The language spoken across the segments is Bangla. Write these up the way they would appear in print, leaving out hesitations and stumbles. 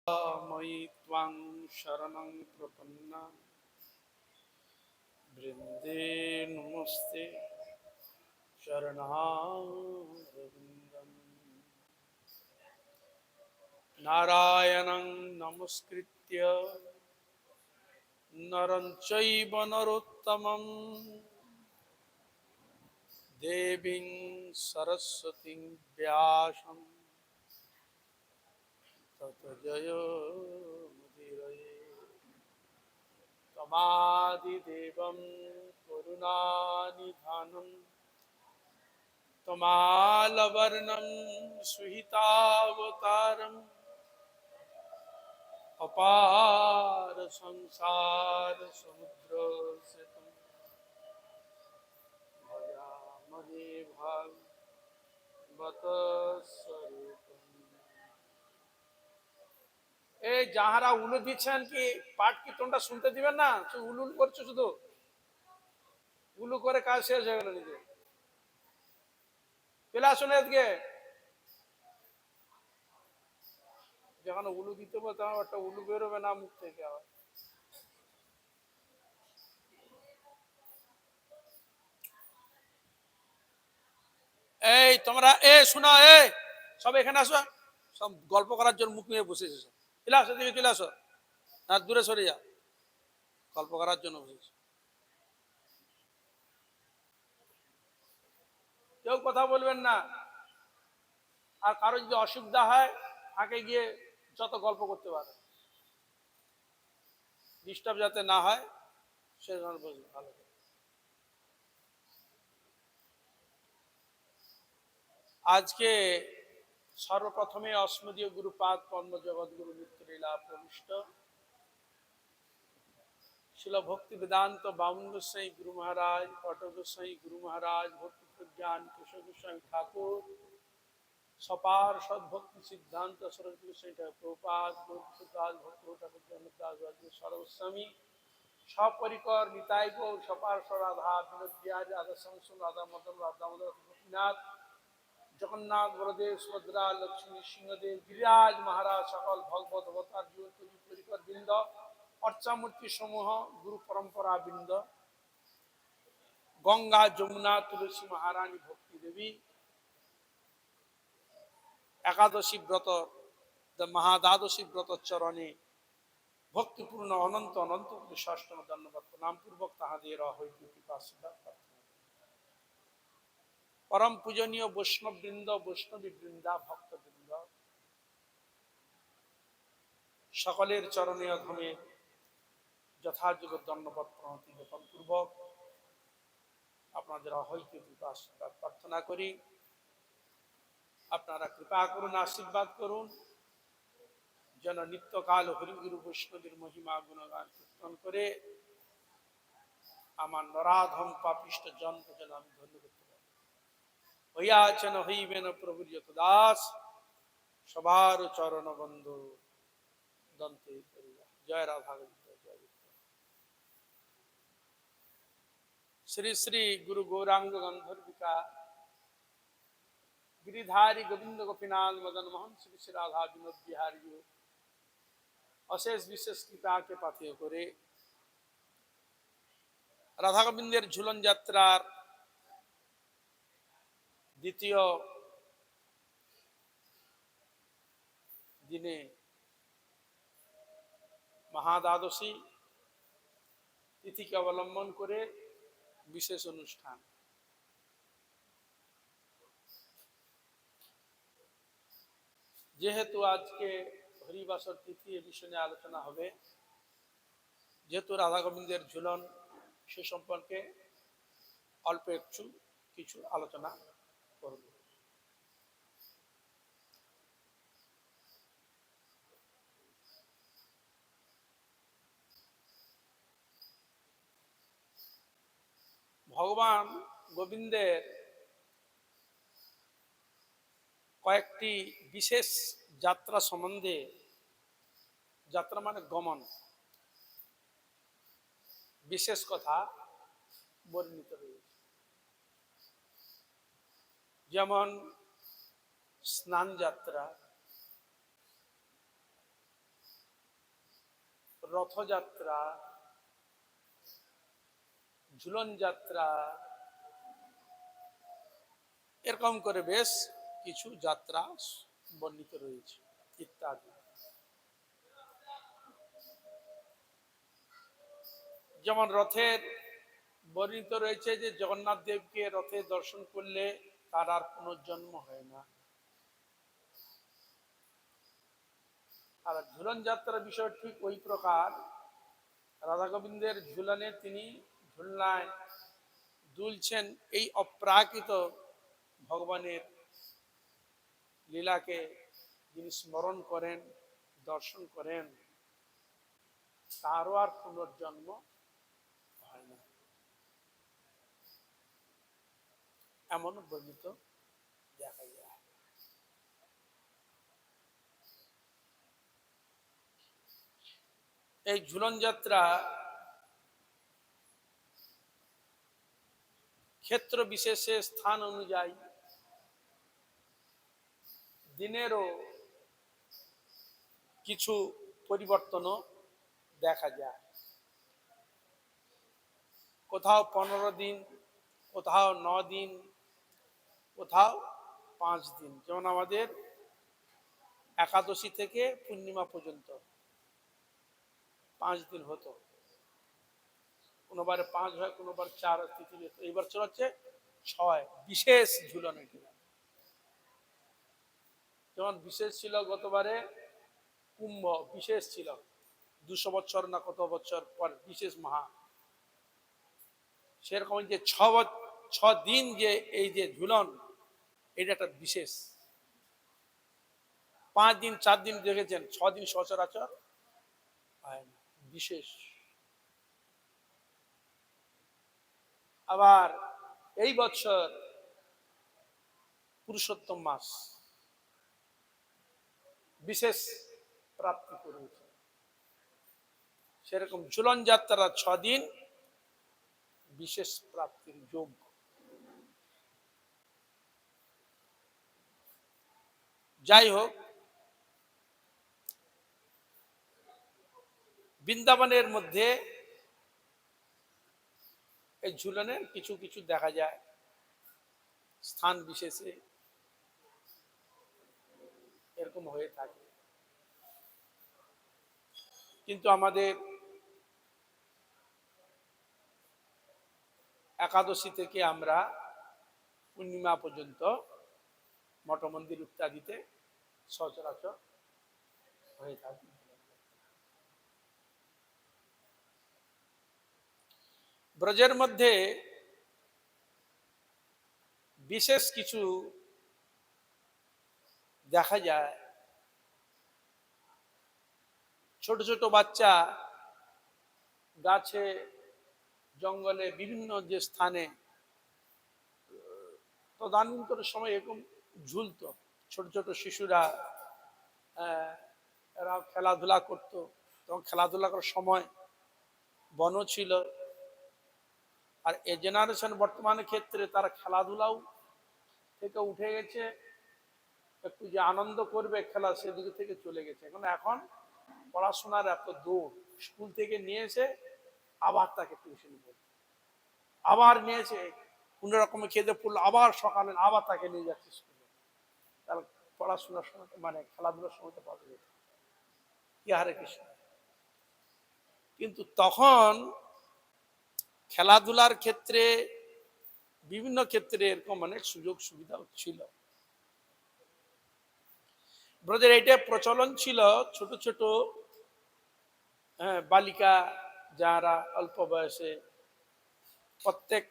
मयि त्वां शरणं प्रपन्ना वृन्दे नमस्ते शरणारविन्दम् नारायणं नमस्कृत्य नरं चैव नरोत्तमं देवीं सरस्वतीं व्यासं ततो जयमुदीरये तमादिदेवं करुणानिधानं तमालवर्णं सुहितावतारम् अपार संसार समुद्र से तुम भजामहे भागवत स्वरूपम्। এই যাহারা উলু দিচ্ছেন কি পাঠ কীর্তনটা শুনতে দিবেন না, উলু করছো শুধু উলু করে কাজ শেষ হয়ে গেল নিজে। চলে আসুন এদিকে, যখন উলু দিতে হবে তখন একটা উলু বেরোবে না মুখ থেকে আবার। এই তোমরা শোনো, সব এখানে আসো, সব গল্প করার জন্য মুখ নিয়ে বসেছে। চলে আসো, দিকে চলে আসো, না দূরে সরে যা, গল্প করার জন্য বসেছে। কেউ কথা বলবেন না, আর কারো যদি অসুবিধা হয় আগে গিয়ে যত গল্প করতে পারে, ডিস্টার্ব যাতে না হয় সে ভালো। আজকে সর্বপ্রথমে অস্মদীয় গুরুপাদ পদ্ম জগৎগুরু নিত্যলীলা প্রবিষ্ট শিল ভক্তি বেদান্ত বামন গোস্বাই গুরু মহারাজ, পটক গোস্বাই গুরু মহারাজ, ভক্তি প্রজ্ঞান কেশব গোস্বামী ঠাকুর, সপার সদ্ভক্তি সিদ্ধান্ত সরস্বতী গোস্বামী ঠাকুর প্রভুপাদ, গৌরদাস ভক্তি ঠাকুর জগন্নাথ সরস্বামী সপরিকর নিতাই গৌর সপার রাধা বিনোদ বিহারী রাধা সংসন রাধা মদন রাধা মদন গোপীনাথ জগন্নাথ বলদেব সুভদ্রা লক্ষ্মী সিংহদেব গিরিরাজ মহারাজ সকল ভগবত অবতার জীবন্ত পরিকর বৃন্দ অর্চামূর্তি সমূহ গুরু পরম্পরা বৃন্দ গঙ্গা যমুনা তুলসী মহারানী ভক্তি দেবী একাদশী ব্রত মহাদ্বাদশী ব্রত চরণে ভক্তিপূর্ণ অনন্ত অনন্ত ষষ্ঠম ধন্যবাদ প্রণাম পূর্বক তাহাদের পরম পূজনীয় বৈষ্ণব বৃন্দ, বৈষ্ণবী বৃন্দা, ভক্তবৃন্দ সকলের চরণে অধমে যথাযোগ্য ধন্যবাদ প্রণতি জ্ঞাপন পূর্বক আপনাদের অহৈত কৃপা আশীর্বাদ প্রার্থনা করি। আপনারা কৃপা করুন, আশীর্বাদ করুন, যেন নিত্যকাল হরিগুরু বৈষ্ণবীর মহিমা গুণগান কীর্তন করে আমার নরাধম পাপিষ্ট জন্ম যেন আমি ধন্য করতে পারি। হইয়াছেন হইবেন প্রভুর যত দাস, সবার চরণ বন্ধু দন্তে করিয়া। জয় রাধা গোবিন্দ, জয় গোবিন্দ। শ্রী শ্রী গুরু গৌরাঙ্গ গন্ধর্বিকা गिरिधारी गोविंद गोपीनाथ मदन मोहन श्री श्री राधा विनोद बिहारी অশেষ বিশেষ কৃপাকে পাথেয় করে রাধা গোবিন্দের ঝুলন যাত্রার দ্বিতীয় দিনে মহাদ্বাদশী তিথিকে অবলম্বন করে বিশেষ অনুষ্ঠান। যেহেতু আজকে হরিবাসর তিথি, এ বিষয়ে আলোচনা হবে, যেহেতু রাধা গোবিন্দের ঝুলন সে সম্পর্কে অল্প একটু কিছু আলোচনা করব। ভগবান গোবিন্দের কয়েকটি বিশেষ যাত্রা সম্বন্ধে, যাত্রা মানে গমন, বিশেষ কথা বর্ণিত রয়েছে। যেমন স্নান যাত্রা, রথযাত্রা, ঝুলন যাত্রা, এরকম করে বেশ কিছু যাত্রা বর্ণিত রয়েছে ইত্যাদি। যেমন রথের বর্ণিত রয়েছে যে জগন্নাথ দেবকে রথে দর্শন করলে তার আর পুনর্জন্ম হয় না। আর ঝুলন যাত্রার বিষয় ঠিক ওই প্রকার, রাধা গোবিন্দের ঝুলনে তিনি ঝুলনায় দুলছেন, এই অপ্রাকৃত ভগবানের লীলাকে যিনি স্মরণ করেন, দর্শন করেন, তারও আর পুনর্জন্ম হয় না, এমন বর্ণিত দেখা যায়। এই ঝুলন যাত্রা ক্ষেত্র বিশেষে স্থান অনুযায়ী দিনেরও কিছু পরিবর্তনও দেখা যায়। কোথাও 15 দিন, কোথাও 9 দিন, কোথাও 5 দিন। যেমন আমাদের একাদশী থেকে পূর্ণিমা পর্যন্ত 5 দিন হতো, কোনোবারে 5 হয়, কোনোবার 4 তিথি। এইবার চলছে 6 বিশেষ ঝুলন। যেমন বিশেষ ছিল গতবারে কুম্ভ, বিশেষ ছিল 200 বছর না কত বছর পর বিশেষ মহা। সেরকম যে 6 দিন যে এই যে ঝুলন, এটা একটা বিশেষ। 5 দিন 4 দিন দেখেছেন, 6 দিন সচরাচর হয় না, বিশেষ। আবার এই বছর পুরুষোত্তম মাস বিশেষ প্রাপ্তি করেছে, সেরকম ঝুলন যাত্রা 6 দিন বিশেষ প্রাপ্তির যোগ। যাই হোক, বৃন্দাবনের মধ্যে এই ঝুলনের কিছু কিছু দেখা যায় স্থান বিশেষে এরকম হয়ে থাকে। কিন্তু আমাদের একাদশী থেকে আমরা পূর্ণিমা পর্যন্ত মঠ মন্দির ইত্যাদিতে সচরাচর হয়ে থাকে। ব্রজের মধ্যে বিশেষ কিছু দেখা যায়। ছোট ছোট বাচ্চা গাছে, জঙ্গলে, বিভিন্ন যে স্থানে তদানীন্তনের সময় এরকম ঝুলতো। ছোট ছোট শিশুরা এরা খেলাধুলা করতো, তখন খেলাধুলা করার সময় বনও ছিল। আর এই জেনারেশন বর্তমানে ক্ষেত্রে তারা খেলাধুলাও থেকে উঠে গেছে, একটু যে আনন্দ করবে খেলা সেদিকে থেকে চলে গেছে। এখন পড়াশোনার এত দৌড়, স্কুল থেকে নিয়ে এসে আবার তাকে টিউশন পড়ছে, আবার নিয়েছে কোনো রকমের খেতে পড়লো, আবার সকালে আবার তাকে নিয়ে যাচ্ছে স্কুলে। তাহলে পড়াশোনার সময় মানে খেলাধুলার সময়টা পাবে কি হারে কৃষ্ণ। কিন্তু তখন খেলাধুলার ক্ষেত্রে বিভিন্ন ক্ষেত্রে এরকম অনেক সুযোগ সুবিধা ছিল। ব্রজের এটা প্রচলন ছিল, ছোট ছোট বালিকা যারা অল্প বয়সে, প্রত্যেক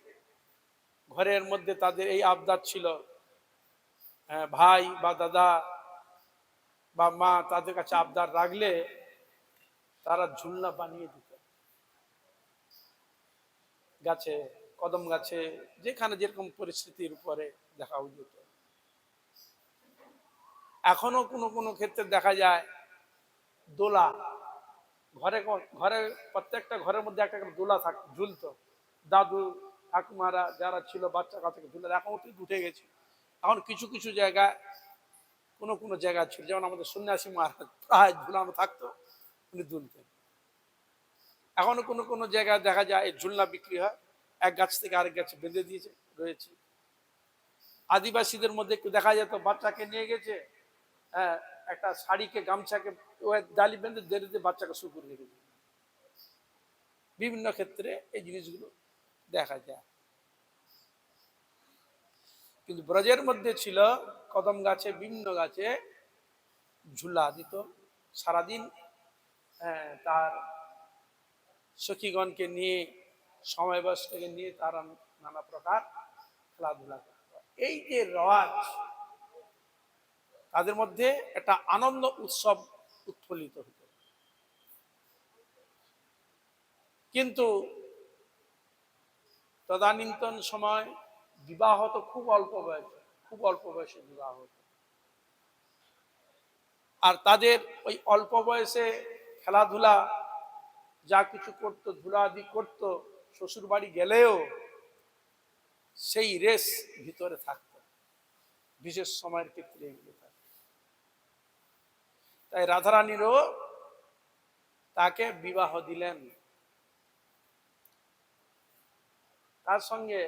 ঘরের মধ্যে তাদের এই আবদার ছিল, ভাই বা দাদা বা মা তাদের কাছে আবদার রাখলে তারা ঝুলনা বানিয়ে দিত গাছে, কদম গাছে, যেখানে যেরকম পরিস্থিতির উপরে দেখা যেত। এখনো কোনো কোনো ক্ষেত্রে দেখা যায় দোলা, ঘরে ঘরে প্রত্যেকটা ঘরের মধ্যে একটা দোলা ঝুলতো। দাদু ঠাকুমারা যারা ছিল বাচ্চা কাছে ঝুলে, এখন উঠে গেছে। এখন কিছু কিছু জায়গায় কোনো কোনো জায়গা ছিল, যেমন আমাদের সন্ন্যাসী মহারাজ প্রায় ঝুলানো থাকতো, উনি দুলতেন। এখনো কোনো কোনো জায়গায় দেখা যায় এই ঝুলনা বিক্রি হয়, এক গাছ থেকে আরেক গাছে বেঁধে দিয়েছে রয়েছে। আদিবাসীদের মধ্যে একটু দেখা যেত বাচ্চাকে নিয়ে গেছে, হ্যাঁ, একটা শাড়িকে গামছাকে ডালি বেঁধে দেরিতে বাচ্চাকে শুকুর রেখেছে। বিভিন্ন ক্ষেত্রে এই জিনিসগুলো দেখা যায়। কিন্তু ব্রজের মধ্যে ছিল কদম গাছে, বিভিন্ন গাছে ঝুলা দিত সারাদিন। তার সখীগণকে নিয়ে, সময় বয়সটাকে নিয়ে তারা নানা প্রকার খেলাধুলা করত। এই যে রওয়াজ, তাদের মধ্যে একটা আনন্দ উৎসব উৎফুল্লিত হতো। কিন্তু তদানীন্তন সময় বিবাহ তো খুব অল্প বয়সে, খুব অল্প বয়সে বিবাহ হতো। আর তাদের ওই অল্প বয়সে খেলাধুলা যা কিছু করতো, ধুলাদি করতো, শ্বশুর বাড়ি গেলেও সেই রেস ভিতরে থাকতো, বিশেষ সময়ের ক্ষেত্রে এগুলো থাকতো। তাই রাধারানীরও তাকে বিবাহ দিলেন। তার সঙ্গে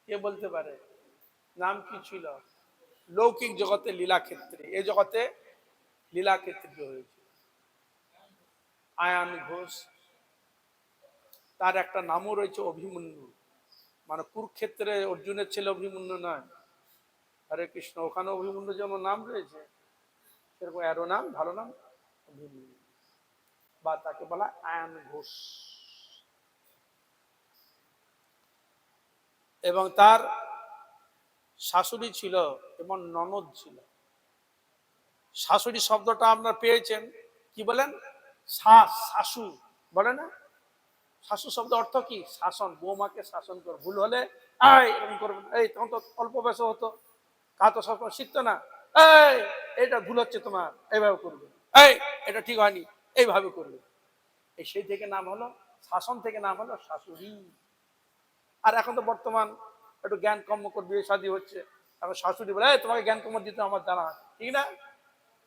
কে বলতে পারে, নাম কি ছিল? লৌকিক জগতে লীলাক্ষেত্রী, এই জগতে লীলাক্ষেত্রী হয়েছে আয়ান ঘোষ। তার একটা নামও রয়েছে অভিমন্যু, মানে কুরুক্ষেত্রে অর্জুনের ছেলে অভিমন্যু নয়, হরে কৃষ্ণ, ওখানে অভিমন্যু যেমন নাম রয়েছে, সেরকম এরও নাম, ভালো নাম অভিমন্যু, বা তাকে বলা আয়ান ঘোষ। এবং তার শাশুড়ি ছিল এবং ননদ ছিল। শাশুড়ি শব্দটা আপনারা পেয়েছেন, কি বলেন? শাশু বলে না? শাশু শব্দ অর্থ কি? শাসন, বৌমাকে শাসন কর। ভুল হলে এরকম করবেন, এই তখন তো অল্প বয়স হতো, তা তো সবসময় শিখতো না। এই এটা ভুল হচ্ছে তোমার, এইভাবে করবে, এই এটা ঠিক হয়নি, এইভাবে করবে। এই সেই থেকে নাম হলো শাসন, থেকে নাম হলো শাশুড়ি। আর এখন তো বর্তমান একটু জ্ঞান কর্ম করে বিয়ে শাদী হচ্ছে, এখন শাশুড়ি বলে তোমাকে জ্ঞান কর্ম দিতে আমার জানা আছে, ঠিক না?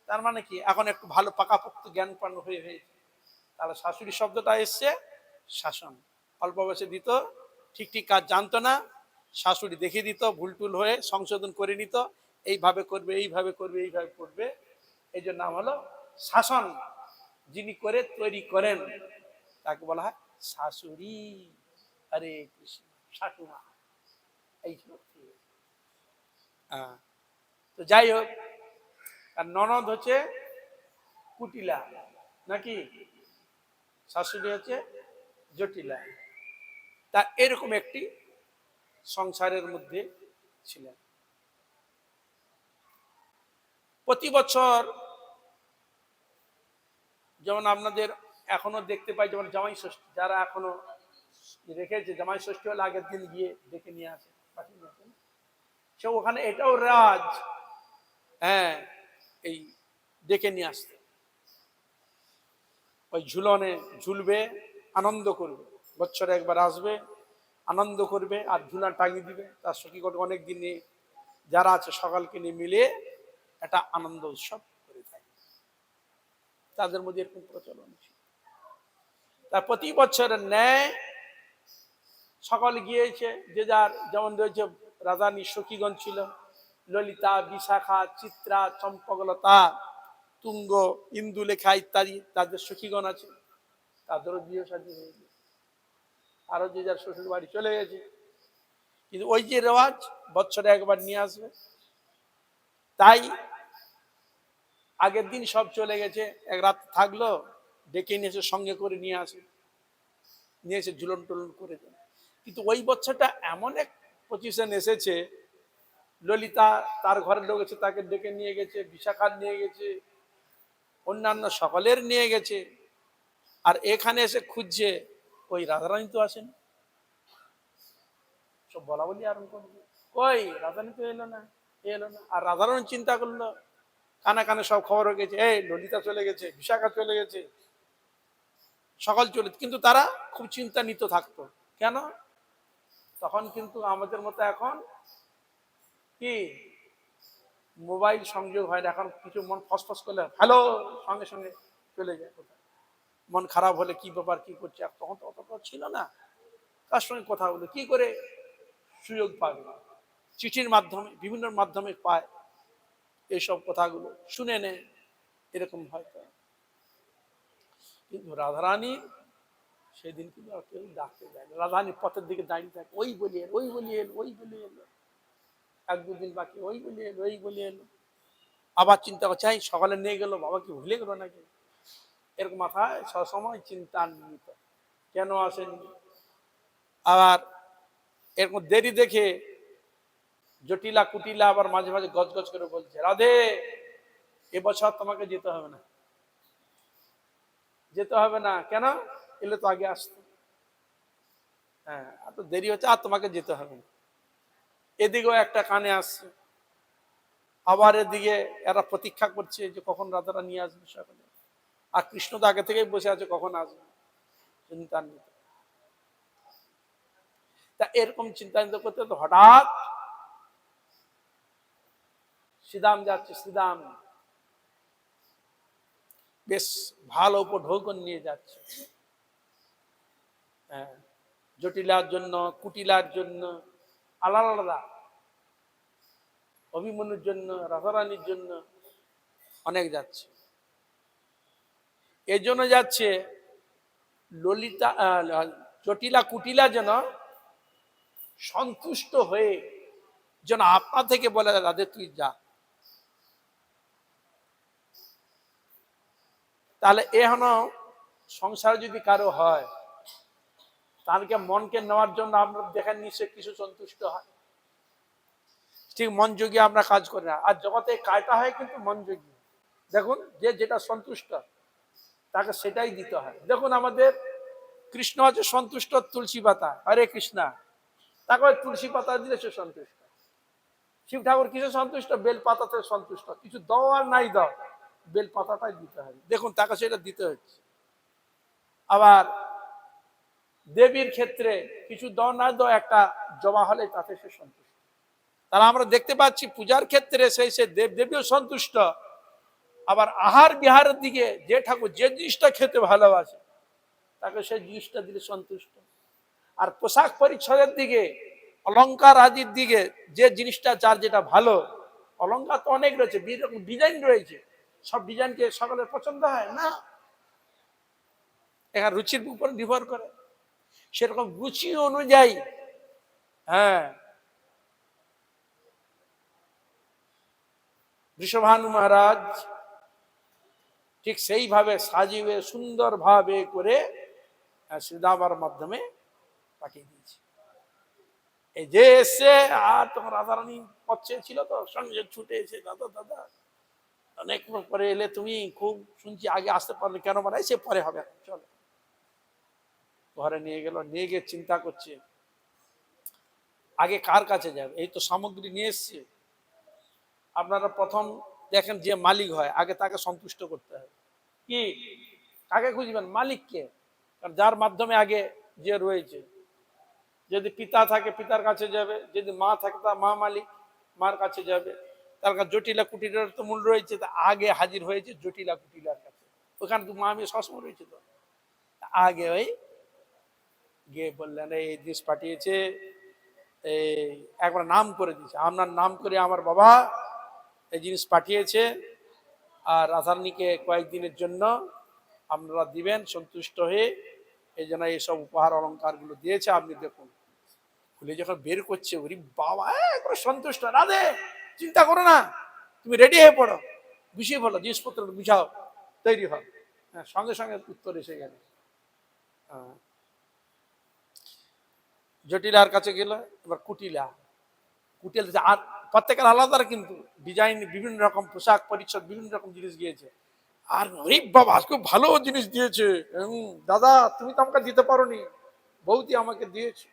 তার মানে কি, এখন একটু ভালো পাকাপোক্ত জ্ঞান পান হয়ে হয়েছে, তাহলে শাশুড়ি শব্দটা এসছে শাসন। অল্প বয়সে দিত, ঠিক ঠিক কাজ জানতো না, শাশুড়ি দেখিয়ে দিত, ভুল টুল হয়ে সংশোধন করে নিত, এইভাবে করবে, এইভাবে করবে, এইভাবে করবে। এই জন্য নাম হলো শাসন। যিনি করে তৈরি করেন তাকে বলা হয় শাশুড়ি। হরে কৃষ্ণ, শাশুমা এই তো যাই হোক, আর ননদ হচ্ছে কুটিলা, নাকি শাশুড়ি হচ্ছে জটিলা। তা এরকম একটি সংসারের মধ্যে ছিলেন। প্রতি বছর যেমন আপনাদের এখনো দেখতে পাই, যেমন জামাই ষষ্ঠী, যারা এখনো রেখেছে, জামাই ষষ্ঠী হলে আগের দিন গিয়ে দেখে নিয়ে আসে, সে ওখানে এটাও রাজ, হ্যাঁ, এই ডেকে নিয়ে আসতে, ওই ঝুলনে ঝুলবে, আনন্দ করবে, বছরে একবার আসবে, আনন্দ করবে, আর ঝুলা টাঙিয়ে দিবে। তার সখীগণ অনেক দিনে যারা আছে সকালকে নিয়ে মিলে একটা আনন্দ উৎসব করে থাকে, তাদের মধ্যে এরকম প্রচলন ছিল। তা প্রতি বছরের ন্যায় সকল গিয়েছে, যে যার যেমন রয়েছে রাধারানী সখীগণ ছিল, ললিতা, বিশাখা, চিত্রা, চম্পকলতা, তুঙ্গ, ইন্দুলেখা ইত্যাদি তাদের সখীগণ আছে, তাদেরও বিয়ে শাদী হয়ে গেছে, আরো যে যার শ্বশুর বাড়ি চলে গেছে। কিন্তু ওই যে রেওয়াজ বছরে একবার নিয়ে আসবে, তাই আগের দিন সব চলে গেছে, এক রাত থাকলো, ডেকে নিয়ে এসে সঙ্গে করে নিয়ে আসে, নিয়ে এসে ঝুলন টুলন করে দেন। কিন্তু ওই বছরটা এমন এক পজিশন এসেছে, ললিতা তার ঘরের লোক এসে তাকে ডেকে নিয়ে গেছে, বিশাখার নিয়ে গেছে, অন্যান্য সকলের নিয়ে গেছে, আর এখানে এসে খুঁজছে ওই রাধারানী তো আসেন, সব বলা বলি আরম্ভ করবে, কই রাধারানী তো এলো না, এলো না। আর রাধারানী চিন্তা করলো, কানে কানে সব খবর হয়ে গেছে, এই ললিতা চলে গেছে, বিশাখা চলে গেছে, সকল চলে, কিন্তু তারা খুব চিন্তান্বিত থাকতো। কেন? তখন কিন্তু আমাদের মতো এখন কি মোবাইল সংযোগ হয় না, এখন কিছু মন ফসফস করলে হ্যালো সঙ্গে সঙ্গে চলে যায় কোথায়। মন খারাপ হলে কি ব্যাপার, কি করছে, তখন তো অতটা ছিল না, তার সঙ্গে কথা বলে কি করে সুযোগ পাবে, চিঠির মাধ্যমে বিভিন্ন মাধ্যমে পায়, এইসব কথাগুলো শুনে নেয়, এরকম হয়তো। কিন্তু রাধারানী সেদিন কিন্তু আর কেউ ডাকতে যায় না, রাধারানী পথের দিকে দাঁড়িয়ে থাকে, ওই বলি এলো, ওই বলি এলো, ওই বলি এলো, এক দুদিন বাকি ওই বলি এলো, ওই বলি এলো, আবার চিন্তা করছে সকালে নিয়ে গেল, বাবা কি ভুলে গেল নাকি, এরকম মাথায় সবসময় চিন্তান্বিত, কেন আসেনি। আবার এরকম দেরি দেখে জটিলা কুটিলা আবার মাঝে মাঝে গজ গজ করে বলছে, রাধে এবছর তোমাকে যেতে হবে না, যেতে হবে না, কেন, এলে তো আগে আসতো, হ্যাঁ এত দেরি হচ্ছে, আর তোমাকে যেতে হবে না। এদিকেও একটা কানে আসছে, আবার এদিকে এরা প্রতীক্ষা করছে যে কখন রাধারা নিয়ে আসবে সকালে, আর কৃষ্ণ তো আগে থেকেই বসে আছে কখন আসবে, চিন্তান্বিত। তা এরকম চিন্তান্বিত করতে তো হঠাৎ শ্রীদাম যাচ্ছে, শ্রীদাম বেশ ভালো উপঢৌকন নিয়ে যাচ্ছে, হ্যাঁ জটিলার জন্য, কুটিলার জন্য আলাদা আলাদা, অভিমন্যুর জন্য, রাধারানীর জন্য অনেক যাচ্ছে। এই জন্য যাচ্ছে ললিতা, জটিলা কুটিলা যেন সন্তুষ্ট হয়ে যেন আপনা থেকে বলে, রাধে তুই যা, তাহলে এখনো সংসার যদি কারো হয়, তাদেরকে মনকে নেওয়ার জন্য আমরা দেখেন নিশ্চয় কিছু সন্তুষ্ট হয়, ঠিক মন যোগী আমরা কাজ করি না, আর জগতে কাজটা হয় কিন্তু মন যোগী, দেখুন যে যেটা সন্তুষ্ট তাকে সেটাই দিতে হয়। দেখুন আমাদের কৃষ্ণ হচ্ছে সন্তুষ্ট তুলসী পাতা, হরে কৃষ্ণা, তাকে তুলসী পাতা দিলে সে সন্তুষ্ট। শিব ঠাকুর কিসে সন্তুষ্ট, বেল পাতাতে সন্তুষ্ট, কিছু দাও আর নাই দাও, বেল পাতাটাই দিতে হবে, দেখুন তাকে সেটা দিতে হচ্ছে। আবার দেবীর ক্ষেত্রে কিছু দাও না দাও, একটা জমা হলে তাতে সে সন্তুষ্ট। তারা আমরা দেখতে পাচ্ছি পূজার ক্ষেত্রে সেই সে দেব দেবীও সন্তুষ্ট, আবার আহার বিহারের দিকে যে ঠাকুর যে জিনিসটা খেতে ভালোবাসে তাকে সেই জিনিসটা দিলে সন্তুষ্ট। আর পোশাক পরিচ্ছদের দিকে, অলংকার আদির দিকে যে জিনিসটা যার যেটা ভালো, অলংকার তো অনেক রয়েছে, ডিজাইন রয়েছে, সব ডিজাইনকে সকলের পছন্দ হয় না, এখানে রুচির উপর নির্ভর করে, সেরকম রুচি অনুযায়ী, হ্যাঁ বৃষভানু মহারাজ ঠিক সেইভাবে সাজিয়ে সুন্দর ভাবে করে শ্রীদামার মাধ্যমে পাঠিয়ে দিয়েছে। এই যে এসছে, আর তখন রাধারানী পথ ছিল তো সঙ্গে ছুটে এসে, দাদা দাদা অনেক পরে এলে, তুমি খুব শুনছি আগে আসতে পারলে কেন, মানে সে পরে হবে, চলো। ঘরে নিয়ে গেল, নিয়ে গিয়ে চিন্তা করছে আগে কার কাছে যাবে, এই তো সামগ্রী নিয়ে এসছে। আপনারা প্রথম দেখেন যে মালিক হয় আগে তাকে সন্তুষ্ট করতে হবে, কি কাকে খুঁজবেন, মালিককে, কারণ যার মাধ্যমে আগে যে রয়েছে, যদি পিতা থাকে পিতার কাছে যাবে, যদি মা থাকে তা মা মালিক, মার কাছে যাবে, তার কাছে জটিলা কুটিলার তো মূল রয়েছে, তা আগে হাজির হয়েছে জটিলা কুটিলার কাছে, ওখানে তো মা আমি সবসময় রয়েছে, তো আগে ওই গিয়ে বললেন এই জিনিস পাঠিয়েছে, এই একবার নাম করে দিয়েছে, আপনার নাম করে আমার বাবা এই জিনিস পাঠিয়েছে, আর রাধারানীকে কয়েকদিনের জন্য আপনারা দিবেন সন্তুষ্ট হয়ে, এই জন্য এইসব উপহার অলঙ্কার গুলো দিয়েছে, আপনি দেখুন। খুলে যখন বের করছে, ওরে বাবা একবার সন্তুষ্ট, রাধে চিন্তা করো না, তুমি রেডি হয়ে পড়ো, গুছিয়ে পড়ো, জিনিসপত্র বুঝাও, তৈরি হও, হ্যাঁ সঙ্গে সঙ্গে উত্তর এসে গেল। জটিলার কাছে গেল, এবার কুটিলা, কুটিলা আর প্রত্যেকের আলাদা, কিন্তু ডিজাইন বিভিন্ন রকম, পোশাক পরিচ্ছদ বিভিন্ন রকম জিনিস গিয়েছে, আর ওই বাবা খুব ভালো জিনিস দিয়েছে, দাদা তুমি তো আমাকে দিতে পারোনি, বৌদি আমাকে দিয়েছে,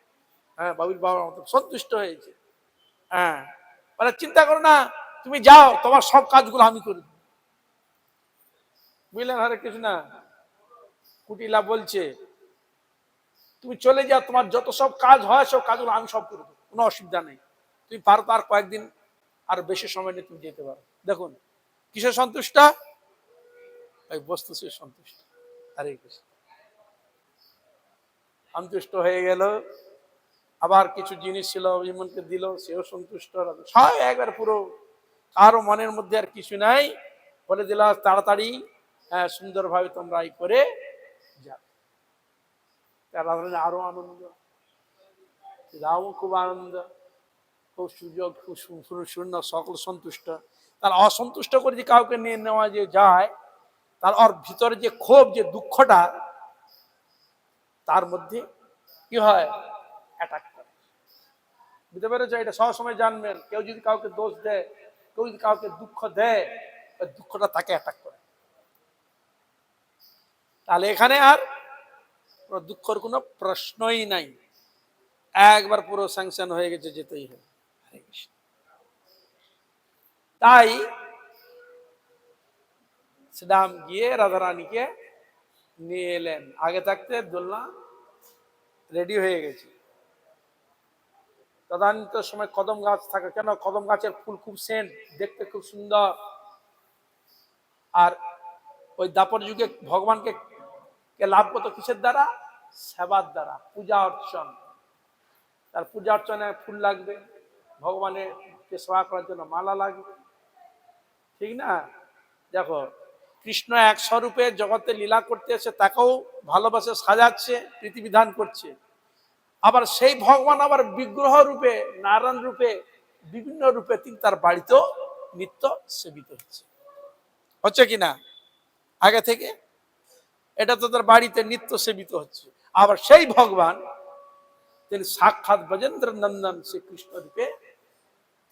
হ্যাঁ বাবুর বাবা সন্তুষ্ট হয়েছে, হ্যাঁ মানে চিন্তা করো না, তুমি যাও, তোমার সব কাজগুলো আমি করে দেব, বুঝলেন হরে কৃষ্ণা। কুটিলা বলছে তুমি চলে যাও, তোমার যত সব কাজ হয় সব কাজগুলো আমি সব করে দেবো, কোনো অসুবিধা নেই, তুমি পারো তো আর কয়েকদিন আর বেশি সময় নিয়ে তুমি যেতে পারো। দেখুন কিসে সন্তুষ্ট, ওই বস্তু সে সন্তুষ্ট, হরে কৃষ্ণ। সন্তুষ্ট হয়ে গেল। আবার কিছু জিনিস ছিল বিমনকে দিল, সেও সন্তুষ্ট। সব একবার পুরো, কারো মনের মধ্যে আর কিছু নাই, বলে দিল তাড়াতাড়ি সুন্দরভাবে তোমরা এই করে যাও। রাধারানী আরো আনন্দ, রামও খুব আনন্দ, খুব সুযোগ, খুব শূন্য, সকল সন্তুষ্ট। তার অসন্তুষ্ট করে যে কাউকে নিয়ে নেওয়া যে যায়, তার ওর ভিতরে যে ক্ষোভ, যে দুঃখটা তার মধ্যে কি হয়, অ্যাটাক করে। বুঝতে পেরেছো? এটা সবসময় জানবেন, কেউ যদি কাউকে দোষ দেয়, কেউ যদি কাউকে দুঃখ দেয়, ওই দুঃখটা তাকে অ্যাটাক করে। তাহলে এখানে আর দুঃখের কোনো প্রশ্নই নাই, একবার পুরো স্যাংশন হয়ে গেছে, যেতেই হবে। তাই শ্রীরাম গিয়ে রাধারানীকে নিয়ে এলেন। আগে থাকতে দোলনা রেডি হয়ে গেছে। তদানীত সময় কদম গাছ থাকে, কেন কদম গাছের ফুল খুব সেন্ট, দেখতে খুব সুন্দর। আর ওই দাপর যুগে ভগবানকে লাভ করতো কিসের দ্বারা, সেবার দ্বারা, পূজা অর্চন। তার পূজা অর্চনে ফুল লাগবে, ভগবানের সেবা করার জন্য মালা লাগবে, ঠিক না? দেখো, কৃষ্ণ এক স্বরূপে জগতে লীলা করতে এসে তাকেও ভালোবাসে, সাজাচ্ছে, প্রীতিবিধান করছে। আবার সেই ভগবান আবার বিগ্রহ রূপে, নারায়ণ রূপে, বিভিন্ন রূপে তিনি তার বাড়িতেও নিত্য সেবিত হচ্ছে কিনা আগে থেকে? এটা তো তার বাড়িতে নিত্য সেবিত হচ্ছে। আবার সেই ভগবান তিনি সাক্ষাৎ ব্রজেন্দ্র নন্দন শ্রীকৃষ্ণ রূপে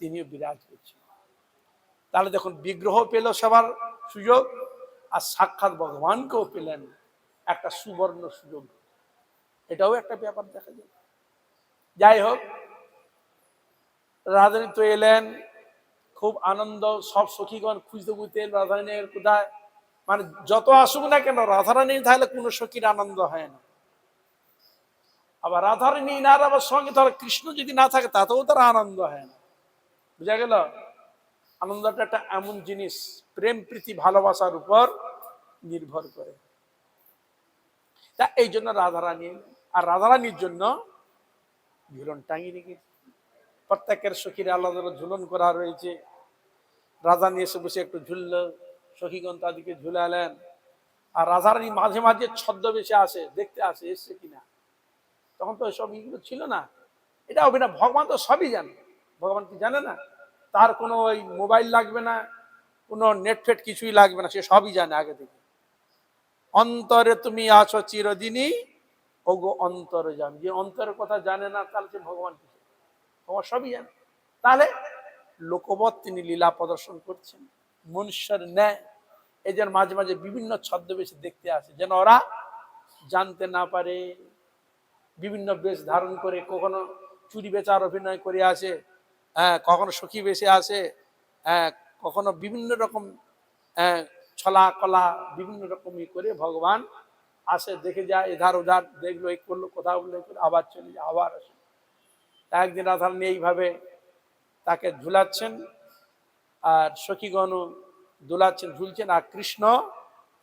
তিনিও বিরাজ করছেন। তাহলে দেখুন, বিগ্রহ পেল সবার সুযোগ, আর সাক্ষাৎ ভগবানকেও পেলেন একটা সুবর্ণ সুযোগ। এটাও একটা ব্যাপার দেখা যায়। যাই হোক, রাধারানী তো এলেন, খুব আনন্দ, সব সখীগণ খুঁজতে খুঁজতে রাধারানীর কোথায়, মানে যত আসুক না কেন, রাধারানী তাহলে কোনো সখীর আনন্দ হয় না। আবার রাধারানী না আবার সঙ্গে তাহলে কৃষ্ণ যদি না থাকে, তাতেও তার আনন্দ হয় না। বুঝা গেল? আনন্দটা একটা এমন জিনিস, প্রেম প্রীতি ভালোবাসার উপর নির্ভর করে। তা এই জন্য রাধারানী, আর রাধারানীর জন্য ঝুলন টাঙিয়ে রেখেছে। প্রত্যেকের সখীর আলাদা ঝুলন করা রয়েছে। রাধারানী এসে বসে একটু ঝুললো, সখীগণ তাদেরকে ঝুলালেন। আর রাধারানী মাঝে মাঝে ছদ্মবেশে আসে, দেখতে আসে এসছে কিনা। তখন তো সব এগুলো ছিল না। এটা অভিনয়, ভগবান তো সবই জানে। ভগবান কি জানে না? তার কোনো ওই মোবাইল লাগবে না, কোনো নেট ফেট কিছুই লাগবে না, সে সবই জানে আগে থেকে। অন্তরে তুমি আছো চিরদিনই, ওগো অন্তরে জান। যে অন্তরের কথা জানে না, তাহলে সে ভগবান কি? ভগবান সবই জানে। তাহলে লোকবৎ তিনি লীলা প্রদর্শন করছেন মনুষ্যের ন্যায়। এই যে মাঝে মাঝে বিভিন্ন ছদ্মবেশে দেখতে আসে, যেন ওরা জানতে না পারে। বিভিন্ন বেশ ধারণ করে, কখনো চুরি বেচার অভিনয় করে আসে, কখনো সখী বেশে আসে, কখনো বিভিন্ন রকম ছলা কলা বিভিন্ন রকমই করে ভগবান আসে, দেখে যায়, এধার ওধার দেখলো, এই করলো, কোথাও বললো, আবার চলে যায়, আবার আসে। একদিন রাধারানী এইভাবে তাকে ঝুলাচ্ছেন, আর সখীগণ দোলাচ্ছেন, ঝুলছেন, আর কৃষ্ণ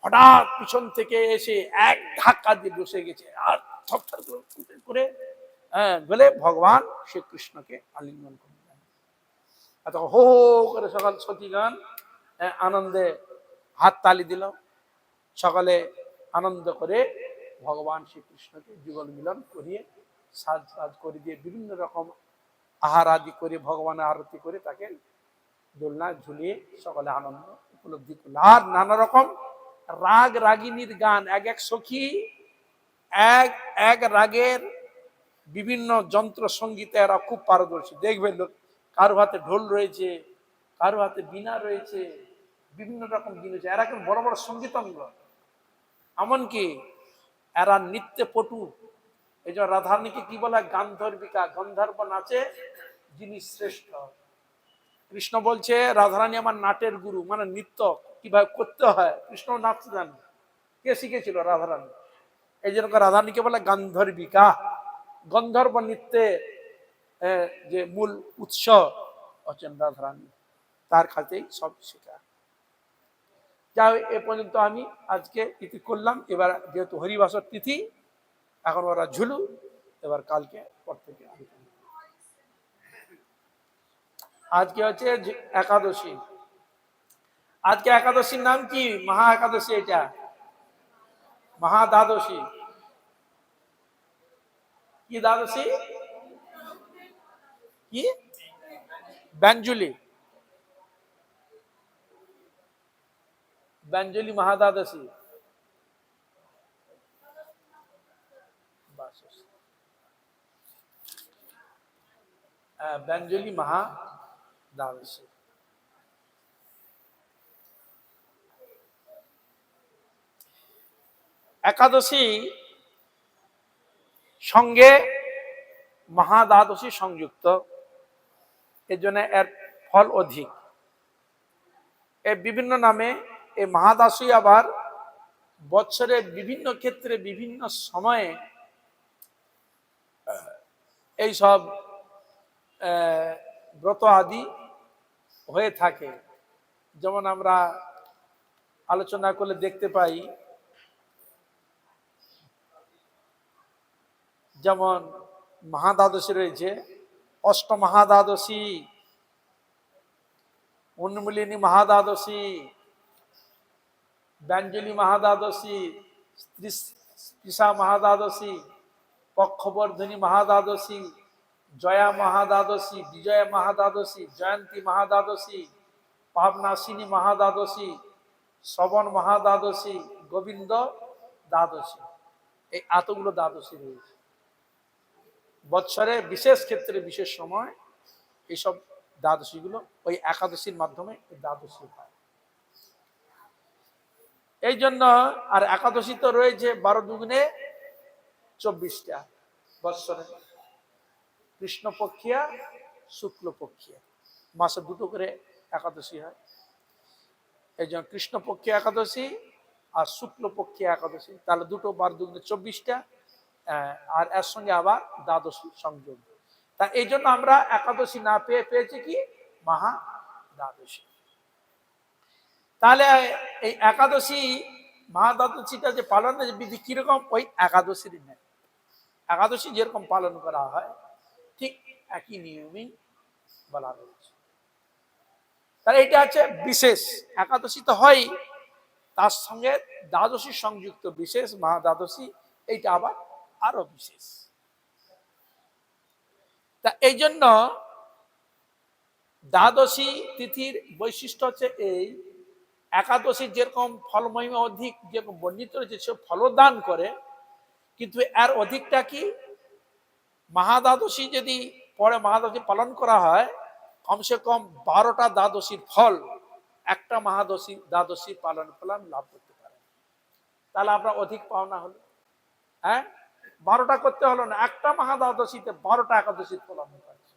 হঠাৎ পিছন থেকে এসে এক ধাক্কা দিয়ে বসে গেছে, আর থরথর করে বলে ভগবান শ্রীকৃষ্ণকে আলিঙ্গন করলেন। আর তখন হো করে সকাল সখীগণ আনন্দে হাত তালি দিল, সকালে আনন্দ করে ভগবান শ্রীকৃষ্ণকে যুগল মিলন করিয়ে, সাজ সাজ করে দিয়ে, বিভিন্ন রকম আহার আদি করে, ভগবানের আরতি করে তাকে দোলনা ঝুলিয়ে সকলে আনন্দ উপলব্ধি করল। আর নানা রকম রাগ রাগিনীর গান, এক এক সখী এক এক রাগের বিভিন্ন যন্ত্র সঙ্গীতে এরা খুব পারদর্শী। দেখবেন কারো হাতে ঢোল রয়েছে, কারো হাতে বীণা রয়েছে, বিভিন্ন রকম জিনিস। এরা কিন্তু বড় বড় সঙ্গীতজ্ঞ, এমনকি এরা নৃত্যে পটু। এই জন্য রাধারানীকে কি বলা, গান্ধর্বিকা, গন্ধর্ব নাচে যিনি শ্রেষ্ঠ। কৃষ্ণ বলছে রাধারানী আমার নাটের গুরু, মানে নৃত্য কিভাবে করতে হয় কৃষ্ণ নাচতে জানে। কে শিখেছিল? রাধারানী। এই জন্য রাধারানীকে বলে গান্ধর্বিকা। গন্ধর্ব নৃত্যে যে মূল উৎস হচ্ছেন রাধারানী, তার কাছেই সব শেখা। যা এ পর্যন্ত আমি আজকে তিথি করলাম। এবার যেহেতু হরিবাসর তিথি, এখন ওরা ঝুলু, এবার কালকে পর থেকে আজকে হচ্ছে একাদশী। আজকে একাদশীর নাম কি? মহা একাদশী। এটা মহা দ্বাদশী। কি দ্বাদশী? কি? ব্যঞ্জলি। ব্যঞ্জলি মহাদ্বাদশী। ব্যঞ্জলি মহাদ্বাদশী। একাদশী সঙ্গে মহাদ্বাদশী সংযুক্ত, এর জন্য এর ফল অধিক। এর বিভিন্ন নামে এই মহাদ্বাদশী আবার বৎসরের বিভিন্ন ক্ষেত্রে বিভিন্ন সময়ে এই সব ব্রত আদি হয়ে থাকে। যেমন আমরা আলোচনা করলে দেখতে পাই, যেমন মহাদ্বাদশী রয়েছে, অষ্টমহাদ্বাদশী, উন্মূলিনী মহাদ্বাদশী, ব্যঞ্জলি মহাদ্বাদশী, স্পৃশা মহাদ্বাদশী, পক্ষবর্ধনী মহাদ্বাদশী, জয়া মহাদ্বাদশী, বিজয়া মহাদ্বাদশী, জয়ন্তী মহাদ্বাদশী, পাবনাশিনী মহাদ্বাদশী, শ্রবণ মহাদ্বাদশী, গোবিন্দ দ্বাদশী। এই এতগুলো দ্বাদশী রয়েছে। বৎসরে বিশেষ ক্ষেত্রে বিশেষ সময় এইসব দ্বাদশীগুলো ওই একাদশীর মাধ্যমে দ্বাদশী হয়। এই জন্য আর একাদশী তো রয়েছে 12 দুগুণে 24টা বৎসরে, কৃষ্ণপক্ষিয়া শুক্লপক্ষিয়া, মাসে দুটো করে একাদশী হয়। এই জন্য কৃষ্ণপক্ষিয়া একাদশী আর শুক্লপক্ষিয়া একাদশী, তাহলে দুটো 12 দুগুণে 24টা, আর এর সঙ্গে আবার দ্বাদশী সংযোগ। তা এই জন্য আমরা একাদশী না পেয়েছি কি মহা দ্বাদশী। তাহলে এই একাদশী মহা দ্বাদশীটা যে পালনের বিধি কিরকম, ওই একাদশীর নেই। একাদশী যেরকম পালন করা হয় ঠিক একই নিয়মেই বলা রয়েছে। তাহলে এটা হচ্ছে বিশেষ। একাদশী তো হয়, তার সঙ্গে দ্বাদশী সংযুক্ত বিশেষ মহা দ্বাদশী, এইটা আবার আরো বিশেষ। তা এই জন্য দ্বাদশী তিথির বৈশিষ্ট্য হচ্ছে এই, একাদশী যেরকম ফল মহিমা অধিক যেরকম বর্ণিত রয়েছে, সে ফলদান করে, কিন্তু এর অধিকটা কি, মহাদ্বাদশী যদি পরে মহাদ্বাদশী পালন করা হয়, কমসে কম 12টা দ্বাদশীর ফল একটা দ্বাদশী পালন করলাম লাভ করতে পারে। তাহলে আমরা অধিক পাওনা হলো। হ্যাঁ, 12টা করতে হলো না, একটা মহাদ্বাদশীতে 12টা একাদশীর ফল আমরা পাচ্ছি।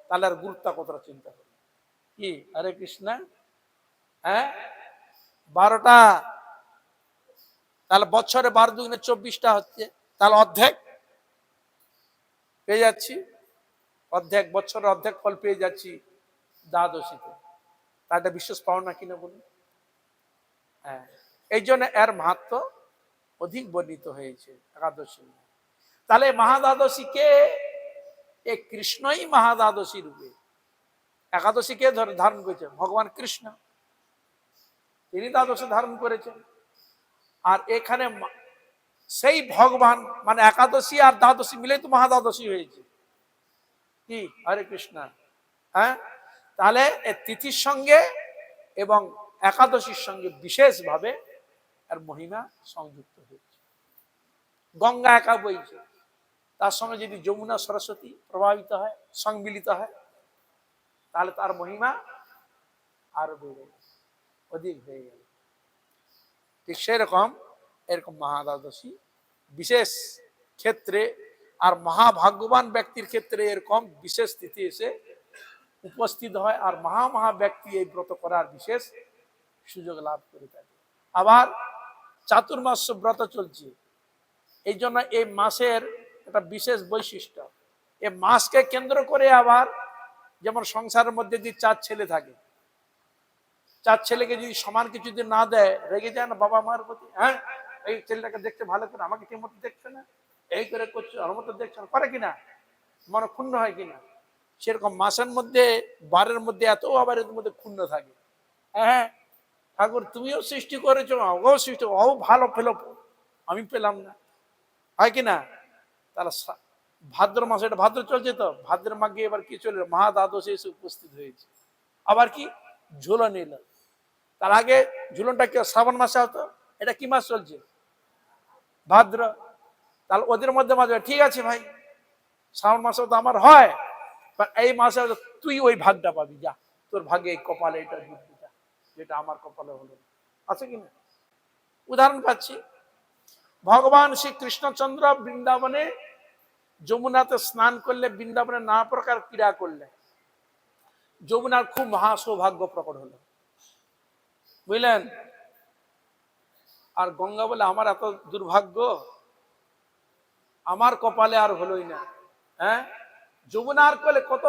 তাহলে আর গুরুত্ব কতটা চিন্তা করবে কি? হরে কৃষ্ণ। হ্যাঁ, 12টা, তাহলে বছরে 12 দুগুণে 24টা হচ্ছে, তাহলে অর্ধেক পেয়ে যাচ্ছি, অর্ধেক বছরের অর্ধেক ফল পেয়ে যাচ্ছি দ্বাদশীতে। তাটা বিশেষ পাওনা কিনা বলুন? হ্যাঁ, এই জন্য এর মাহাত্ম অধিক বর্ণিত হয়েছে একাদশী। তাহলে মহাদ্বাদশীকে এই কৃষ্ণই মহাদ্বাদশী রূপে, একাদশীকে ধারণ করেছে ভগবান কৃষ্ণ, তিনি দ্বাদশী ধারণ করেছেন। আর এখানে সেই ভগবান মানে একাদশী আর দ্বাদশী মিলে তো মহাদ্বাদশী হয়েছে কি? হরে কৃষ্ণ। হ্যাঁ, তাহলে এই তিথির সঙ্গে এবং একাদশীর সঙ্গে বিশেষভাবে এর মহিমা সংযুক্ত হয়েছে। গঙ্গা একা বইছে, তার সঙ্গে যদি যমুনা সরস্বতী প্রভাবিত হয়, সংমিলিত হয়, তাহলে তার মহিমা আরো বেড়ে গেল, অধিক হয়ে গেল। ঠিক সেরকম এরকম মহাদ্বাদশী বিশেষ ক্ষেত্রে আর মহাভাগ্যবান ব্যক্তির ক্ষেত্রে এরকম বিশেষ তিথি এসে উপস্থিত হয়, আর মহা ব্যক্তি এই ব্রত করার বিশেষ সুযোগ লাভ করে থাকে। আবার চাতুর্মাস ব্রত চলছে, এই জন্য এই মাসের একটা বিশেষ বৈশিষ্ট্য। এই মাসকে কেন্দ্র করে আবার যেমন সংসারের মধ্যে যদি 4 ছেলে থাকে, চার ছেলেকে যদি সমান কিছু যদি না দেয় রেগে যায় না বাবা মার প্রতি? হ্যাঁ, এই ছেলেটাকে দেখতে ভালো করে, আমাকে ঠিক মতো দেখছে না, এই করে করছো, আমার মতো দেখছো না, করে কিনা, মনে ক্ষুণ্ণ হয় কিনা? সেরকম মাসের মধ্যে বারের মধ্যে এত আবার এর মধ্যে ক্ষুণ্ণ থাকে। হ্যাঁ, ঠাকুর তুমিও সৃষ্টি করেছো, ও সৃষ্টি, ও ভালো পেল, আমি পেলাম না, হয় কিনা? তাহলে ভাদ্র মাসে, এটা ভাদ্র চলছে তো, ভাদ্র মাঘে এবার কি চলে, মহা দ্বাদশী এসে উপস্থিত হয়েছে। আবার কি ঝুলন এলো, তার আগে ঝুলনটা কি শ্রাবণ মাসে হতো, এটা কি মাস চলছে, ভাদ্র। তাহলে ওদের মধ্যে মাঝে ঠিক আছে ভাই, শ্রাবণ মাসে তো আমার হয়, এই মাসে তুই ওই ভাগটা পাবি, যা তোর ভাগে এই কপালে এটা জুটবি, যা যেটা আমার কপালে হলো। আছে কিনা? উদাহরণ পাচ্ছি, ভগবান শ্রী কৃষ্ণচন্দ্র বৃন্দাবনে যমুনাতে স্নান করলে, বৃন্দাবনে নানা প্রকার ক্রীড়া করলে, যমুনার খুব মহা সৌভাগ্য প্রকট হলো, বুঝলেন? আর গঙ্গা বলে আমার এত দুর্ভাগ্য, আমার কপালে আর হলোই না। হ্যাঁ, যমুনার কোলে কত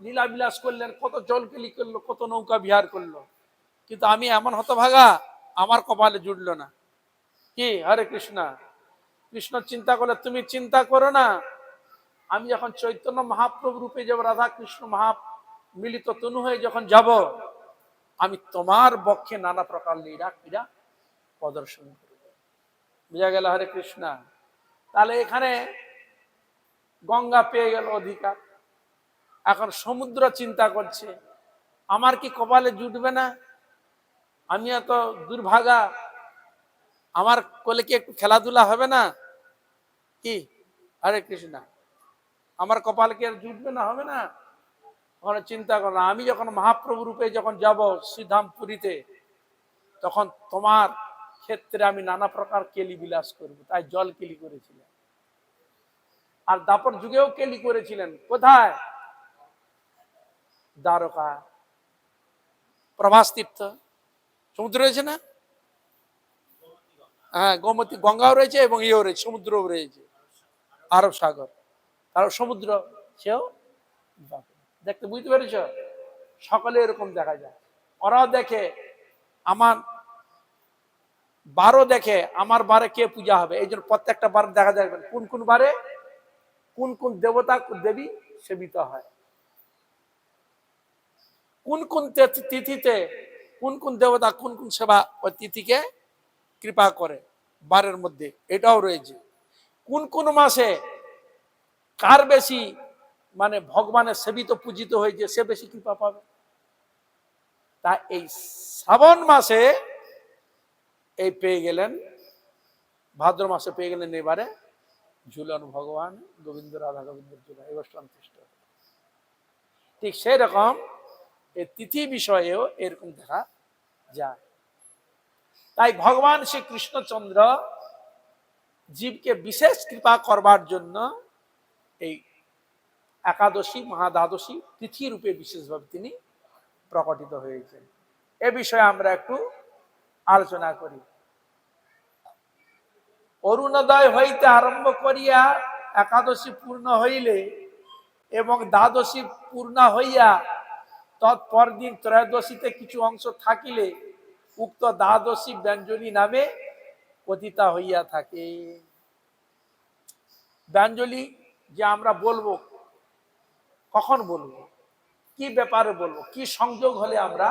লীলা বিলাস করলেন, কত জলকেলি করলো, কত নৌকা বিহার করলো, কিন্তু আমি এমন হতভাগা, আমার কপালে জুটলো না। কি হরে কৃষ্ণ, কৃষ্ণ চিন্তা করলে তুমি চিন্তা করো না, আমি যখন চৈতন্য মহাপ্রভু রূপে যাব, রাধা কৃষ্ণ মহা মিলিত তনু হয়ে যখন যাব, আমি তোমার বক্ষে নানা প্রকার লীলা ক্রীড়া প্রদর্শন করব। বুঝা গেল? হরে কৃষ্ণ। তাহলে এখানে গঙ্গা পেয়ে গেল অধিকার, এখন সমুদ্র চিন্তা করছে আমার কি কপালে জুটবে না, আমি এত দুর্ভাগা, আমার কোলে কি একটু খেলাধুলা হবে না? কি হরে কৃষ্ণ, আমার কপালে কি আর জুটবে না, হবে না? ওখানে চিন্তা করো, আমি যখন মহাপ্রভু রূপে যখন যাব শ্রীধাম পুরীতে, তখন তোমার ক্ষেত্রে আমি নানা প্রকার কেলি বিলাস করব। তাই জল কেলি করেছিলেন, আর দাপর যুগেও কেলি করেছিলেন। কোথায়? দ্বারকা, প্রভাস তীর্থ, সমুদ্র রয়েছে না? হ্যাঁ, গোমতী, গঙ্গাও রয়েছে এবং ইয়েও রয়েছে, সমুদ্রও রয়েছে, আরব সাগর, আর সমুদ্র সেও দেখতে, বুঝতে পেরেছ? সকলে এরকম দেখা যায়, ওরাও দেখে আমার বারও দেখে, আমার বারে কে পূজা হবে, এই জন্য প্রত্যেকটা বার দেখা যাবে কোন কোন বারে কোন কোন দেবতা দেবী সেবিত হয়, কোন কোন তিথিতে কোন কোন দেবতা কোন কোন সেবা ওই তিথিকে কৃপা করে, বারের মধ্যে এটাও রয়েছে। কোন কোন মাসে কার বেশি মানে ভগবানের সেবিত পূজিত হয়েছে, সে বেশি কৃপা পাবে। তা এই শ্রাবণ মাসে এই পেয়ে গেলেন, ভাদ্র মাসে পেয়ে গেলেন এবারে ঝুলন ভগবান গোবিন্দ, রাধা গোবিন্দের ঝুলন, এবার সন্তুষ্ট। ঠিক সেই রকম এই তিথি বিষয়েও এরকম দেখা যায়। তাই ভগবান শ্রী কৃষ্ণচন্দ্র জীবকে বিশেষ কৃপা করবার জন্য এই একাদশী মহাদ্বাদশী তিথি রূপে বিশেষভাবে তিনি প্রকটিত হয়েছেন। এ বিষয়ে আমরা একটু আলোচনা করি। অরুণোদয় হইতে আরম্ভ করিয়া একাদশী পূর্ণ হইলে এবং দ্বাদশী পূর্ণ হইয়া তৎপর দিন ত্রয়োদশীতে কিছু অংশ থাকিলে উক্ত দ্বাদশী ব্যঞ্জলি নামে কথিতা হইয়া থাকে। ব্যঞ্জলি যে আমরা বলবো, কখন বলবো, কি ব্যাপারে বলবো, কি সংযোগ হলে আমরা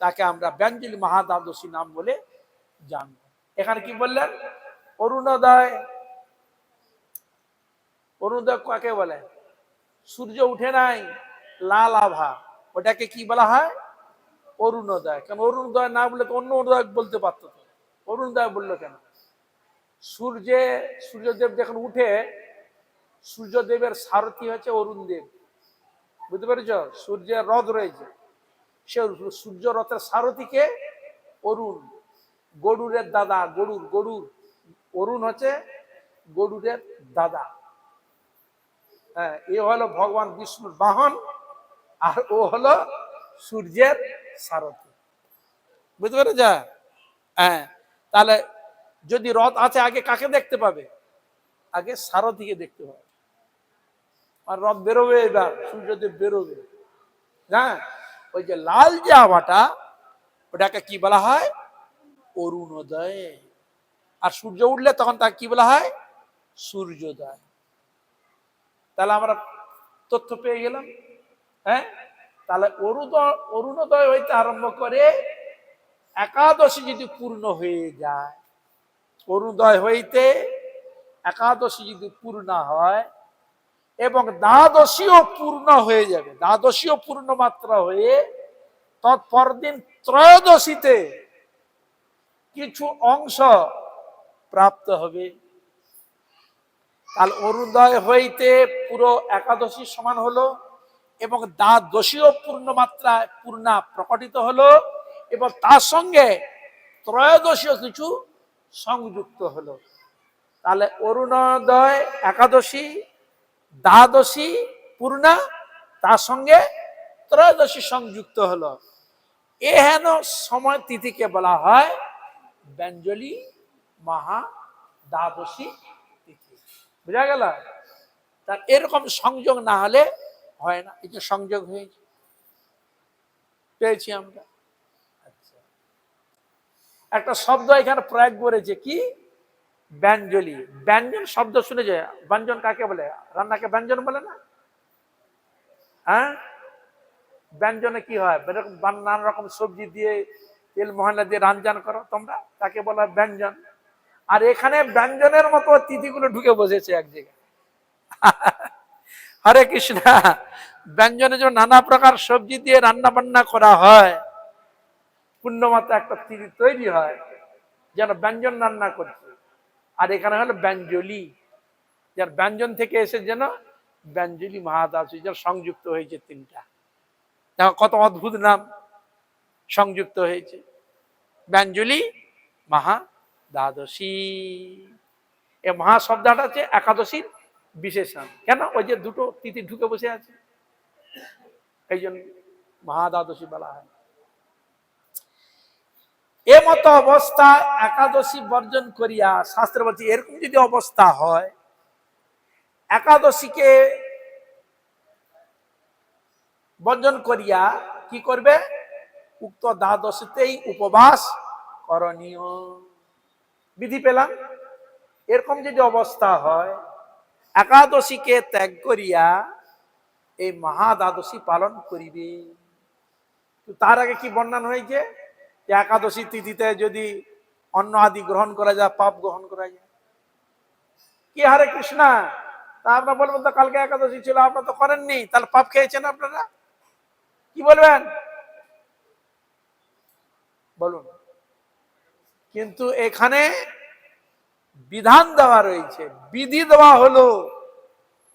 তাকে আমরা ব্যঞ্জলি মহাদ্বাদশী নাম বলে জানবো। এখানে কি বললেন? অরুণোদয়। অরুণোদয় কাকে বলে? সূর্য উঠে নাই, লাল আভা, ওটাকে কি বলা হয়? অরুণোদয়। কেন অরুণোদয় না বলে তো অন্য উদয় বলতে পারতো, অরুণোদয় বললো কেন? সূর্যদেব যখন উঠে, সূর্যদেবের সারথি হচ্ছে অরুণ দেব, বুঝতে পেরেছ? সূর্যের রথ রয়েছে, সে সূর্য রথের সারথিকে অরুণ, গরুরের দাদা, গরুর অরুণ হচ্ছে গরুরের দাদা। হ্যাঁ, এ হলো ভগবান বিষ্ণুর বাহন, আর ও হলো সূর্যের সারথি, বুঝতে পেরেছ? হ্যাঁ, তাহলে যদি রথ আছে, আগে কাকে দেখতে পাবে? আগে সারথিকে দেখতে পাবে। আর রথ বেরোবে, এবার সূর্যদেব বেরোবে। হ্যাঁ, ওই যে লাল যে আভাটা, ওটাকে কি বলা হয়? অরুণোদয়। আর সূর্য উঠলে তখন তাকে কি বলা হয়? সূর্যোদয়। তাহলে আমরা তথ্য পেয়ে গেলাম। হ্যাঁ, তাহলে অরুণোদয় হইতে আরম্ভ করে একাদশী যদি পূর্ণ হয়ে যায়, অরুণোদয় হইতে একাদশী যদি পূর্ণ হয় এবং দ্বাদশীও পূর্ণ হয়ে যাবে, দ্বাদশীও পূর্ণ মাত্রা হয়ে তৎপরদিন ত্রয়োদশীতে কিছু অংশ প্রাপ্ত হবে। তাহলে অরুণোদয় হইতে পুরো একাদশী সমান হলো এবং দ্বাদশীও পূর্ণ মাত্রায় পূর্ণা প্রকটিত হলো এবং তার সঙ্গে ত্রয়োদশীও কিছু সংযুক্ত হলো। তাহলে অরুণোদয় একাদশী, দ্বাদশী পূর্ণা, তার সঙ্গে ত্রয়োদশী সংযুক্ত হলো। এহেন সময় তিথিকে বলা হয় ব্যঞ্জলি মহা দ্বাদশী তিথি। বুঝা গেল? তার এরকম সংযোগ না হলে হয় না। এই যে সংযোগ হয়েছে, পেয়েছি আমরা। আচ্ছা, একটা শব্দ এখানে প্রয়োগ করেছে কি? ব্যঞ্জলি। ব্যঞ্জন শব্দ শুনে যায়। ব্যঞ্জন কাকে বলে? রান্নাকে ব্যঞ্জন বলে না? হ্যাঁ, ব্যঞ্জনে কি হয়? নানা রকম সবজি দিয়ে, তেল মশলা দিয়ে রান্নান করো তোমরা, তাকে বলা হয় ব্যঞ্জন। আর এখানে ব্যঞ্জনের মতো তিথিগুলো ঢুকে বসেছে এক জায়গায়। হরে কৃষ্ণ। ব্যঞ্জনে যে নানা প্রকার সবজি দিয়ে রান্না বান্না করা হয়, পূর্ণমাত্রা একটা তিথি তৈরি হয়, যেন ব্যঞ্জন রান্না করছে। আর এখানে হলো ব্যঞ্জলি, যার ব্যঞ্জন থেকে এসে যেন ব্যঞ্জলি মহাদ্বাদশী, যার সংযুক্ত হয়েছে তিনটা। দেখো কত অদ্ভুত নাম সংযুক্ত হয়েছে, ব্যঞ্জলি মহা দ্বাদশী। এই মহা শব্দটা হচ্ছে একাদশীর বিশেষণ। কেন? ওই যে দুটো তিথি ঢুকে বসে আছে, এই জন্য মহা দ্বাদশী বলা হয়। এ মতো অবস্থা একাদশী বর্জন করিয়া, শাস্ত্র বলছে এরকম যদি অবস্থা হয়, একাদশীকে বর্জন করিয়া কি করবে? উক্ত দ্বাদশীতেই উপবাস করণীয়। বিধি পেলাম। এরকম যদি অবস্থা হয়, একাদশীকে ত্যাগ করিয়া এই মহা দ্বাদশী পালন করিবে। তার আগে কি বর্ণনা হয়েছে যে একাদশী তিথিতে যদি অন্ন আদি গ্রহণ করা যায়, পাপ গ্রহণ করা যায়। কি হরে কৃষ্ণ, তা আপনারা বলবেন তো কালকে একাদশী ছিল, আপনারা তো করেননি, তাহলে পাপ খেয়েছেন আপনারা, কি বলবেন? বলুন। কিন্তু এখানে বিধান দেওয়া রয়েছে, বিধি দেওয়া হলো।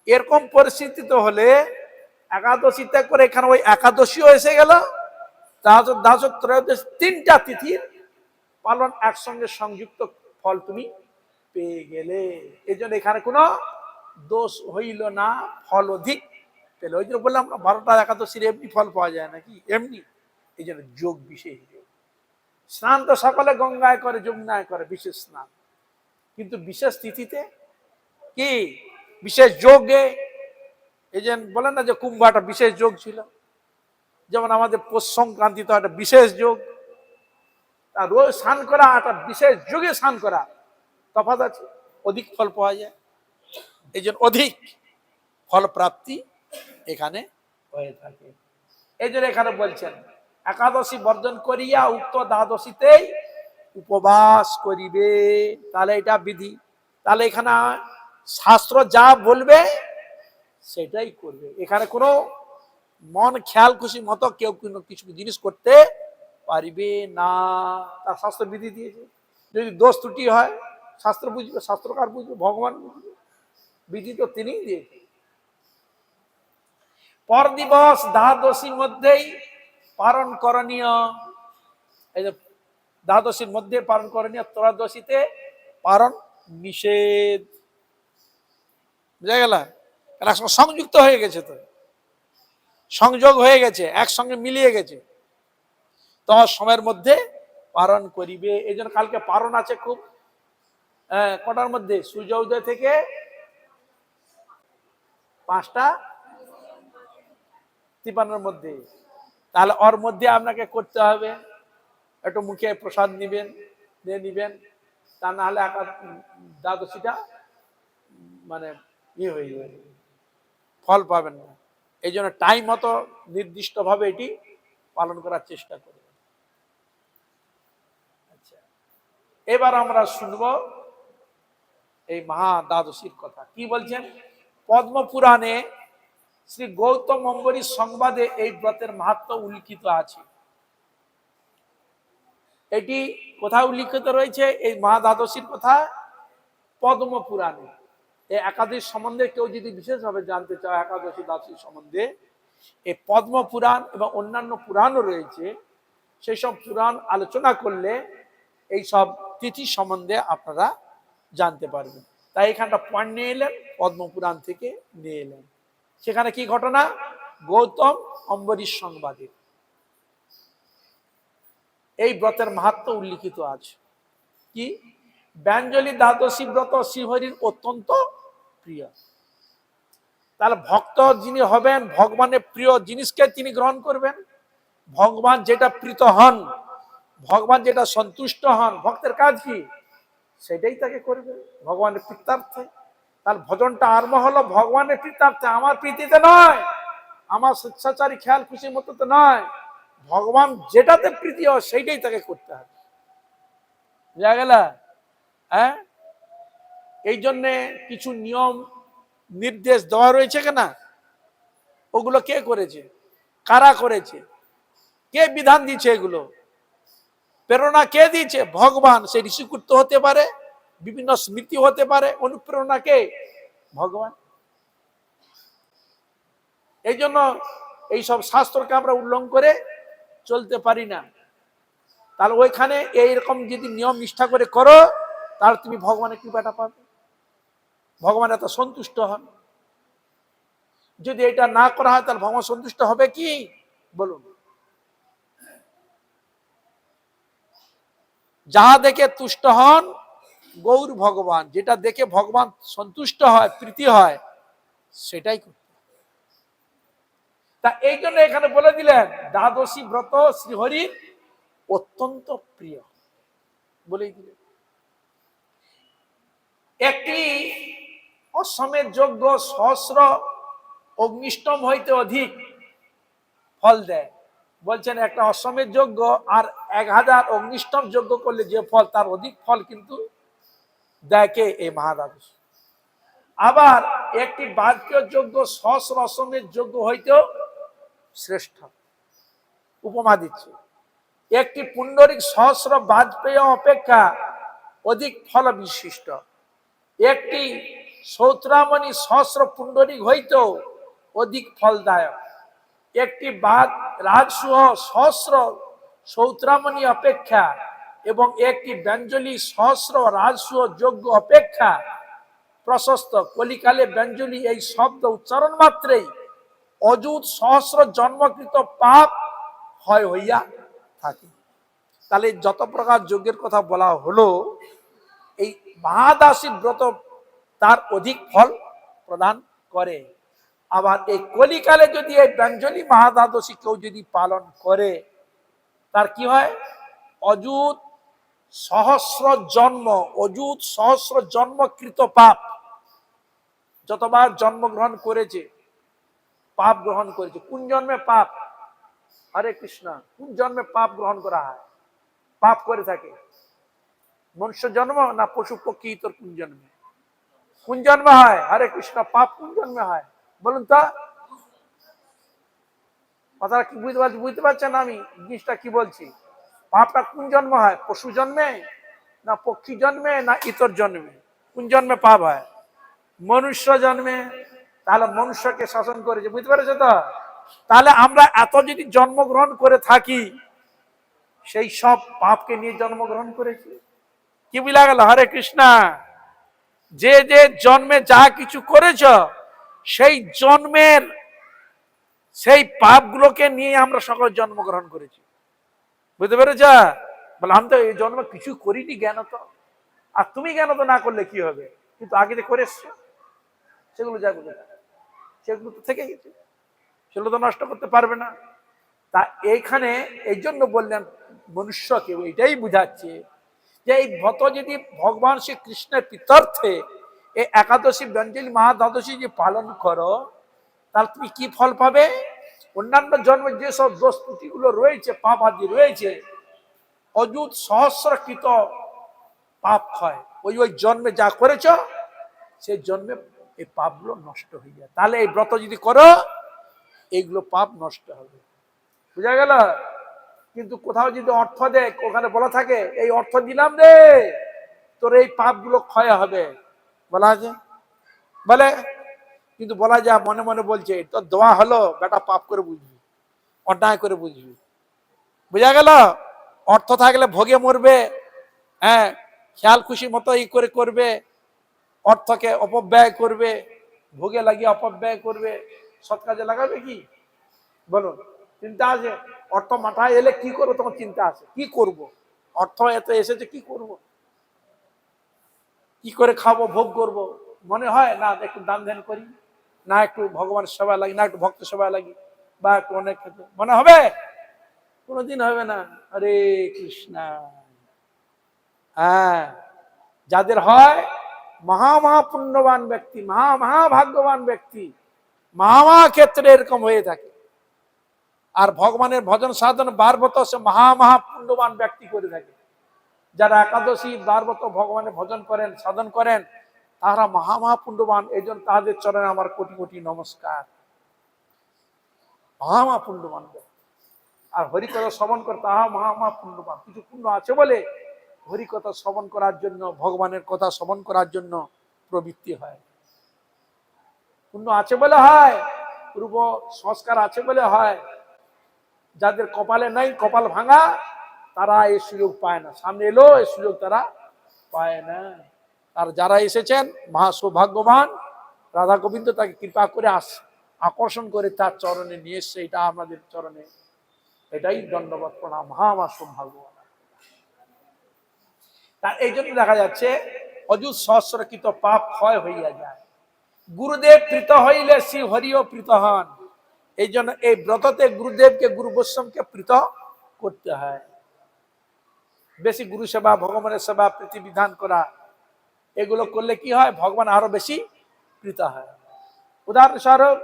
এরকম পরিস্থিতিতে হলে একাদশী ত্যাগ করে এখানে ওই একাদশীও এসে গেল, দ্বাদশ ত্রয়োদশ তিনটা তিথির পালন একসঙ্গে সংযুক্ত ফল তুমি পেয়ে গেলে। এই জন্য এখানে কোনো দোষ হইল না, ফল অধিক পেলে। ওই জন্য বললাম 12টা একাদশীর এমনি ফল পাওয়া যায় নাকি? এমনি। এই জন্য যোগ বিশেষ যোগ। স্নান তো সকলে গঙ্গায় করে, যমুনায় করে, বিশেষ স্নান। কিন্তু বিশেষ তিথিতে কি বিশেষ যোগে, এই যে বলেন না যে কুম্ভটা বিশেষ যোগ ছিল, যেমন আমাদের পৌষ সংক্রান্তি তো একটা বিশেষ যোগ। আর রোজ স্নান করা একটা বিশেষ যোগে স্নান করা তফাৎ আছে, অধিক ফল পাওয়া যায়। এই জন্য অধিক ফল প্রাপ্তি এখানে হয়ে থাকে। এই জন্য এখানে বলছেন একাদশী বর্জন করিয়া উক্ত দ্বাদশীতেই উপবাস করিবে। তাহলে এটা বিধি। তাহলে এখানে শাস্ত্র যা বলবে সেটাই করবে। এখানে কোনো মন খেয়াল খুশি মতো কেউ কোনো কিছু জিনিস করতে পারিবে না। তার শাস্ত্র বিধি দিয়েছে। যদি দোষ ত্রুটি হয় শাস্ত্র বুঝবে, শাস্ত্রকার বুঝবে, ভগবান বুঝবে। বিধি তো তিনিই দিয়েছে। পর দিবস দ্বাদশীর মধ্যেই পালন করণীয়। এই যে দ্বাদশীর মধ্যে পালন করণীয়, ত্রয়োদশীতে পালন নিষেধ। বুঝা গেল? সংযুক্ত হয়ে গেছে, তো সংযোগ হয়ে গেছে, একসঙ্গে মিলিয়ে গেছে। তোমার সময়ের মধ্যে পালন করিবে। এই জন্য কালকে পালন আছে খুব, কটার মধ্যে? সূর্য উদয় থেকে 5টা 53 মধ্যে। তাহলে ওর মধ্যে আপনাকে করতে হবে একটু মুখে প্রসাদ নিবেন, নিয়ে নিবেন, তা না হলে দ্বাদশীটা মানে হয়ে যাবে, ফল পাবেন না। এই জন্য টাইম মতো নির্দিষ্টভাবে এটি পালন করার চেষ্টা করবেন। আচ্ছা, এবার আমরা শুনব এই মহা দ্বাদশীর কথা। কি বলছেন? পদ্ম পুরাণে শ্রী গৌতম অম্বরীশ সংবাদে এই ব্রতের মাহাত্ম্য উল্লিখিত আছে। এটি কোথায় উল্লিখিত রয়েছে এই মহা দ্বাদশীর কথা? পদ্ম পুরাণে। এই একাদশ সম্বন্ধে কেউ যদি বিশেষভাবে জানতে চায়, একাদশী দ্বাদশী সম্বন্ধে, এই পদ্ম পুরাণ এবং অন্যান্য পুরাণও রয়েছে, সেই সব পুরাণ আলোচনা করলে এই সব তিথি সম্বন্ধে আপনারা জানতে পারবেন। তাই এখানটা পয়েন্ট নিয়ে এলেন, পদ্ম পুরাণ থেকে নিয়ে এলেন। সেখানে কি ঘটনা? গৌতম অম্বরীশ সংবাদে এই ব্রতের মাহাত্ম্য উল্লিখিত আছে। কি? ব্যঞ্জলি দ্বাদশী ব্রত শ্রীহরির অত্যন্ত প্রিয়। তাহলে ভক্ত যিনি হবেন, ভগবানের প্রিয় জিনিসকে তিনি গ্রহণ করবেন। ভগবান যেটা প্রীত হন, ভগবান যেটা সন্তুষ্ট হন, ভক্তের কাজ কি? সেটাই তাকে করবে ভগবানের প্রীতার্থে। তার ভজনটা আরম্ভ হলো ভগবানের প্রীতার্থে, আমার প্রীতিতে নয়, আমার স্বেচ্ছাচারী খেয়াল খুশি মতো তো নয়। ভগবান যেটাতে প্রীতি হয় সেইটাই তাকে করতে হবে। বুঝা গেল? হ্যাঁ, এই জন্যে কিছু নিয়ম নির্দেশ দেওয়া রয়েছে কেনা, ওগুলো কে করেছে? কারা করেছে? কে বিধান দিয়েছে? এগুলো প্রেরণা কে দিয়েছে? ভগবান। সে ঋষিকুর্ত হতে পারে, বিভিন্ন স্মৃতি হতে পারে, অনুপ্রেরণা কে? ভগবান। এই জন্য এইসব শাস্ত্রকে আমরা উল্লঙ্ঘন করে চলতে পারি না। তাহলে ওইখানে এইরকম যদি নিয়ম নিষ্ঠা করে করো, তাহলে তুমি ভগবানের কৃপাটা পাবে, ভগবান এত সন্তুষ্ট হন। যদি এটা না করা হয় তাহলে ভগবান সন্তুষ্ট হবে কি? বলুন। যাহা দেখে তুষ্ট হন গৌর ভগবান, যেটা দেখে ভগবান সন্তুষ্ট হয়, প্রীতি হয়, সেটাই করতে। তা এই জন্য এখানে বলে দিলেন দ্বাদশী ব্রত শ্রীহরির অত্যন্ত প্রিয় বলেই দিলেন। একটি অশ্বমেধ যজ্ঞ সহস্র অগ্নিষ্টম হইতে অধিক ফল দেয়। বলছেন একটা অশ্বমেধ যজ্ঞ আর 1000 অগ্নিষ্টম যজ্ঞ করলে যে ফল, তার অধিক ফল কিন্তু দেয় কে? এই মহাদ্বাদশী। আবার একটি বাজপেয় যজ্ঞ সহস্র অশ্বমেধ যজ্ঞ হইতেও শ্রেষ্ঠ। উপমা দিচ্ছে, একটি পুণ্ডরিক সহস্র বাজপেয় অপেক্ষা অধিক ফল বিশিষ্ট। একটি সৌত্রামণি সহস্র পুণ্ডরিক হইতেও অধিক ফলদায়ক। একটি রাজসূহ সহস্র সৌত্রামণি অপেক্ষা এবং একটি ব্যঞ্জলি সহস্র রাজসূহ যজ্ঞ অপেক্ষা প্রশস্ত। কলিকালে ব্যঞ্জলি এই শব্দ উচ্চারণ মাত্রেই অযুত সহস্র জন্মকৃত পাপ হয় হইয়া থাকে। তাহলে যত প্রকার যজ্ঞের কথা বলা হলো, এই মহাদ্বাদশী ব্রত তার অধিক ফল প্রদান করে। আবার এই কলিকালে যদি এই ব্যঞ্জলি মহাদ্বাদশী কেউ যদি পালন করে, তার কি হয়? অযুত সহস্র জন্ম, অযুত সহস্র জন্মকৃত পাপ, যতবার জন্মগ্রহণ করেছে, পাপ গ্রহণ করেছে, কোন জন্মে পাপ? হরে কৃষ্ণ। কোন জন্মে পাপ গ্রহণ করা হয়, পাপ করে থাকে? মনুষ্য জন্ম না পশু পক্ষী ইতর কোন জন্মে? কোন জন্মে হয়? হরে কৃষ্ণ। পাপ কোন জন্মে হয় বলুন তো? কথাটা কি বুঝতে পারছেন আমি জিনিসটা কি বলছি? পাপটা কোন জন্ম হয়? পশু জন্মে না পক্ষী জন্মে না ইতর জন্মে? কোন জন্মে পাপ হয়? মনুষ্য জন্মে। তাহলে মনুষ্যকে শাসন করেছে, বুঝতে পেরেছো তো? তাহলে আমরা এত যদি জন্মগ্রহণ করে থাকি, সেই সব পাপকে নিয়ে জন্মগ্রহণ করেছি। কি বুঝা গেল? হরে কৃষ্ণ। যে যে জন্মে যা কিছু করেছ, সেই জন্মের সেই পাপগুলোকে নিয়ে আমরা সকল জন্মগ্রহণ করেছি। বুঝতে পেরেছ? বলে আমি তো এই জন্ম কিছু করিনি, জ্ঞান তো। আর তুমি জ্ঞান তো না করলে কি হবে? কিন্তু আগে যে করে এসছো, সেগুলো যাগুলো সেগুলো তো থেকে গেছে, সেগুলো তো নষ্ট করতে পারবে না। তা এইখানে এই জন্য বললেন মনুষ্যকে এটাই বুঝাচ্ছে যে এই ব্রত যদি ভগবান শ্রী কৃষ্ণের প্রীত্যর্থে এই একাদশী ব্যঞ্জলি মহাদ্বাদশী যে পালন করো, তাহলে তুমি কি ফল পাবে? অন্যান্য জন্মে যেসব দোষ ত্রুটিগুলো রয়েছে, পাপ আদি রয়েছে, অযুত সহস্রকৃত পাপ হয়। ওই জন্মে যা করেছ সেই জন্মে এই পাপগুলো নষ্ট হয়ে যায়। তাহলে এই ব্রত যদি করো, এইগুলো পাপ নষ্ট হবে। বুঝা গেল? কিন্তু কোথাও যদি অর্থ দেয়, ওখানে বলা থাকে এই অর্থ দিলাম রে, তোর এই পাপগুলো ক্ষয় হবে, বলা আছে বলে। কিন্তু বলা যায় মনে মনে বলছে তোর দোয়া হলো, বেটা পাপ করে বুঝবি, অন্যায় করে বুঝবি। বুঝা গেল? অর্থ থাকলে ভোগে মরবে, হ্যাঁ, খেয়াল খুশি মতো ই করে করবে, অর্থকে অপব্যয় করবে, ভোগে লাগিয়ে অপব্যয় করবে, সৎ কাজে লাগাবে কি? বলুন, চিন্তা আছে? অর্থ মাথায় এলে কি করবো তখন চিন্তা আছে, কি করব, অর্থ এত এসেছে কি করব, কি করে খাবো, ভোগ করব। মনে হয় না একটু দান ধ্যান করি, না একটু ভগবানের সেবা লাগি, না একটু ভক্ত সেবা লাগি, বা একটু অনেক খেতে মনে হবে? কোনোদিন হবে না। হরে কৃষ্ণ। হ্যাঁ, যাদের হয় মহাপুণ্যবান ব্যক্তি, মহাভাগ্যবান ব্যক্তি, মহা ক্ষেত্রে এরকম হয়ে থাকে। আর ভগবানের ভজন সাধন বারবত সে মহাপুণ্যবান ব্যক্তি করে থাকে। যারা একাদশী বারবত ভগবানের ভজন করেন, সাধন করেন, তারা মহাপুণ্যবান। এই জন্য তাদের চরণে আমার কোটি কোটি নমস্কার। মহাপুণ্যবান ব্যক্তি। আর হরিকথা শ্রবণ করে তাহা মহাপুণ্যবান। কিছু পুণ্য আছে বলে হরিকথা শ্রবণ করার জন্য, ভগবানের কথা শ্রবণ করার জন্য প্রবৃত্তি হয়। পুণ্য আছে বলে হয়, পূর্ব সংস্কার আছে বলে হয়। যাদের কপালে নাই, কপাল ভাঙা, তারা এই সুযোগ পায় না। সামনে এলো এই সুযোগ তারা পায় না। আর যারা এসেছেন মহা সৌভাগ্যবান, রাধা গোবিন্দ তাকে কৃপা করে আকর্ষণ করে তার চরণে নিয়ে এসছে। এটা আমাদের চরণে, এটাই দণ্ডবত প্রণাম, মহা সৌভাগ্যবান। তার এই জন্য দেখা যাচ্ছে অযুত সহস্রকৃত পাপ ক্ষয় হইয়া যায়। গুরুদেব প্রীত হইলে শ্রী হরিও প্রীত হন। এই জন্য এই ব্রততে গুরুদেবকে, গুরু বৈষ্ণবকে প্রীত করতে হয়। বেশি গুরু সেবা, ভগবানের সেবা, প্রীতি বিধান করা, এগুলো করলে কি হয়? ভগবান আরো বেশি প্রীত হয়। উদাহরণস্বরূপ,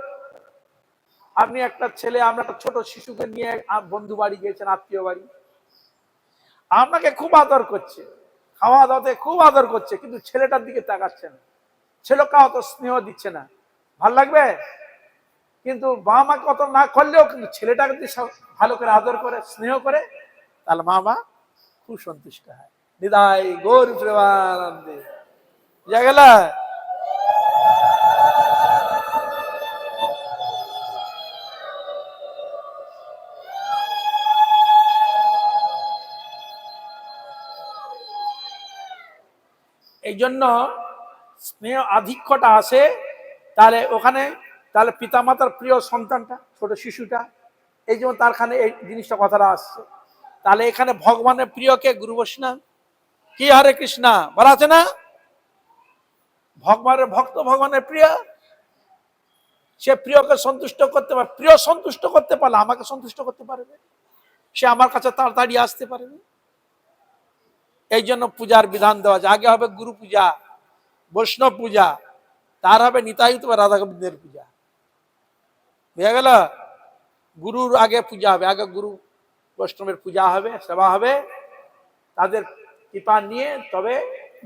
আপনি একটা ছেলে, আমরা একটা ছোট শিশুকে নিয়ে বন্ধু বাড়ি গিয়েছেন, আত্মীয় বাড়ি, আপনাকে খুব আদর করছে, খাওয়া দাওয়াতে খুব আদর করছে, কিন্তু ছেলেটার দিকে তাকাচ্ছে না, ছেলেকে অত স্নেহ দিচ্ছে না, ভাল লাগবে? কিন্তু বাবা মাকে অত না করলেও কিন্তু ছেলেটাকে যদি ভালো করে আদর করে, স্নেহ করে, তাহলে মা মা খুব সন্তুষ্ট হয়। নিদাই গৌর প্রেমানন্দে। বুঝা গেল? এই জন্য স্নেহ আধিক্যটা আসে। তাহলে ওখানে, তাহলে পিতামাতার প্রিয় সন্তানটা, ছোট শিশুটা, এই জন্য তার খানে এই জিনিসটা কথাটা আসছে। তাহলে এখানে ভগবানের প্রিয়কে গুরু বৈষ্ণব কি হরে কৃষ্ণ বলা আছে না? ভগবানের ভক্ত ভগবানের প্রিয়, সে প্রিয়কে সন্তুষ্ট করতে পারে। প্রিয় সন্তুষ্ট করতে পারলে আমাকে সন্তুষ্ট করতে পারবে, সে আমার কাছে তাড়াতাড়ি আসতে পারবে। এই জন্য পূজার বিধান দেওয়া আছে। আগে হবে গুরু পূজা, বৈষ্ণব পূজা, তার হবে নিতাইত বা রাধা গোবিন্দের পূজা। বুঝা গেল? গুরুর আগে পূজা হবে, আগে গুরু বৈষ্ণবের পূজা হবে, সেবা হবে, তাদের কৃপা নিয়ে তবে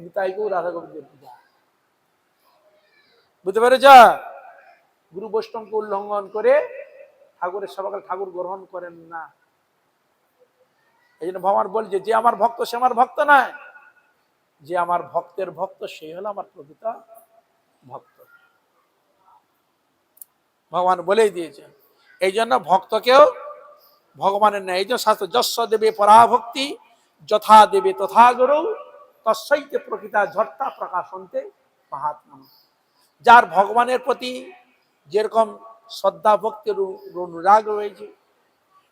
নিতাই গৌর রাধা গোবিন্দের পূজা। বুঝতে পেরেছ? গুরু বৈষ্ণবকে উল্লঙ্ঘন করে ঠাকুরের সেবা করে ঠাকুর গ্রহণ করেন না। এই জন্য ভগবান বলছে, যে আমার ভক্ত সে আমার ভক্ত নয়, যে আমার ভক্তের ভক্ত সেই হলো আমার প্রকৃত ভক্ত। ভগবান বলেই দিয়েছেন। এই জন্য ভক্তকেও ভগবানের নেয়। এই জন্য শাস্ত্র যস্য দেবে পরাভক্তি যথা দেবে তথা গুরু তস্যৈতে প্রকৃতা ঝট্টা প্রকাশন্তে মহাত্মা। যার ভগবানের প্রতি যেরকম শ্রদ্ধা ভক্তির অনুরাগ রয়েছে,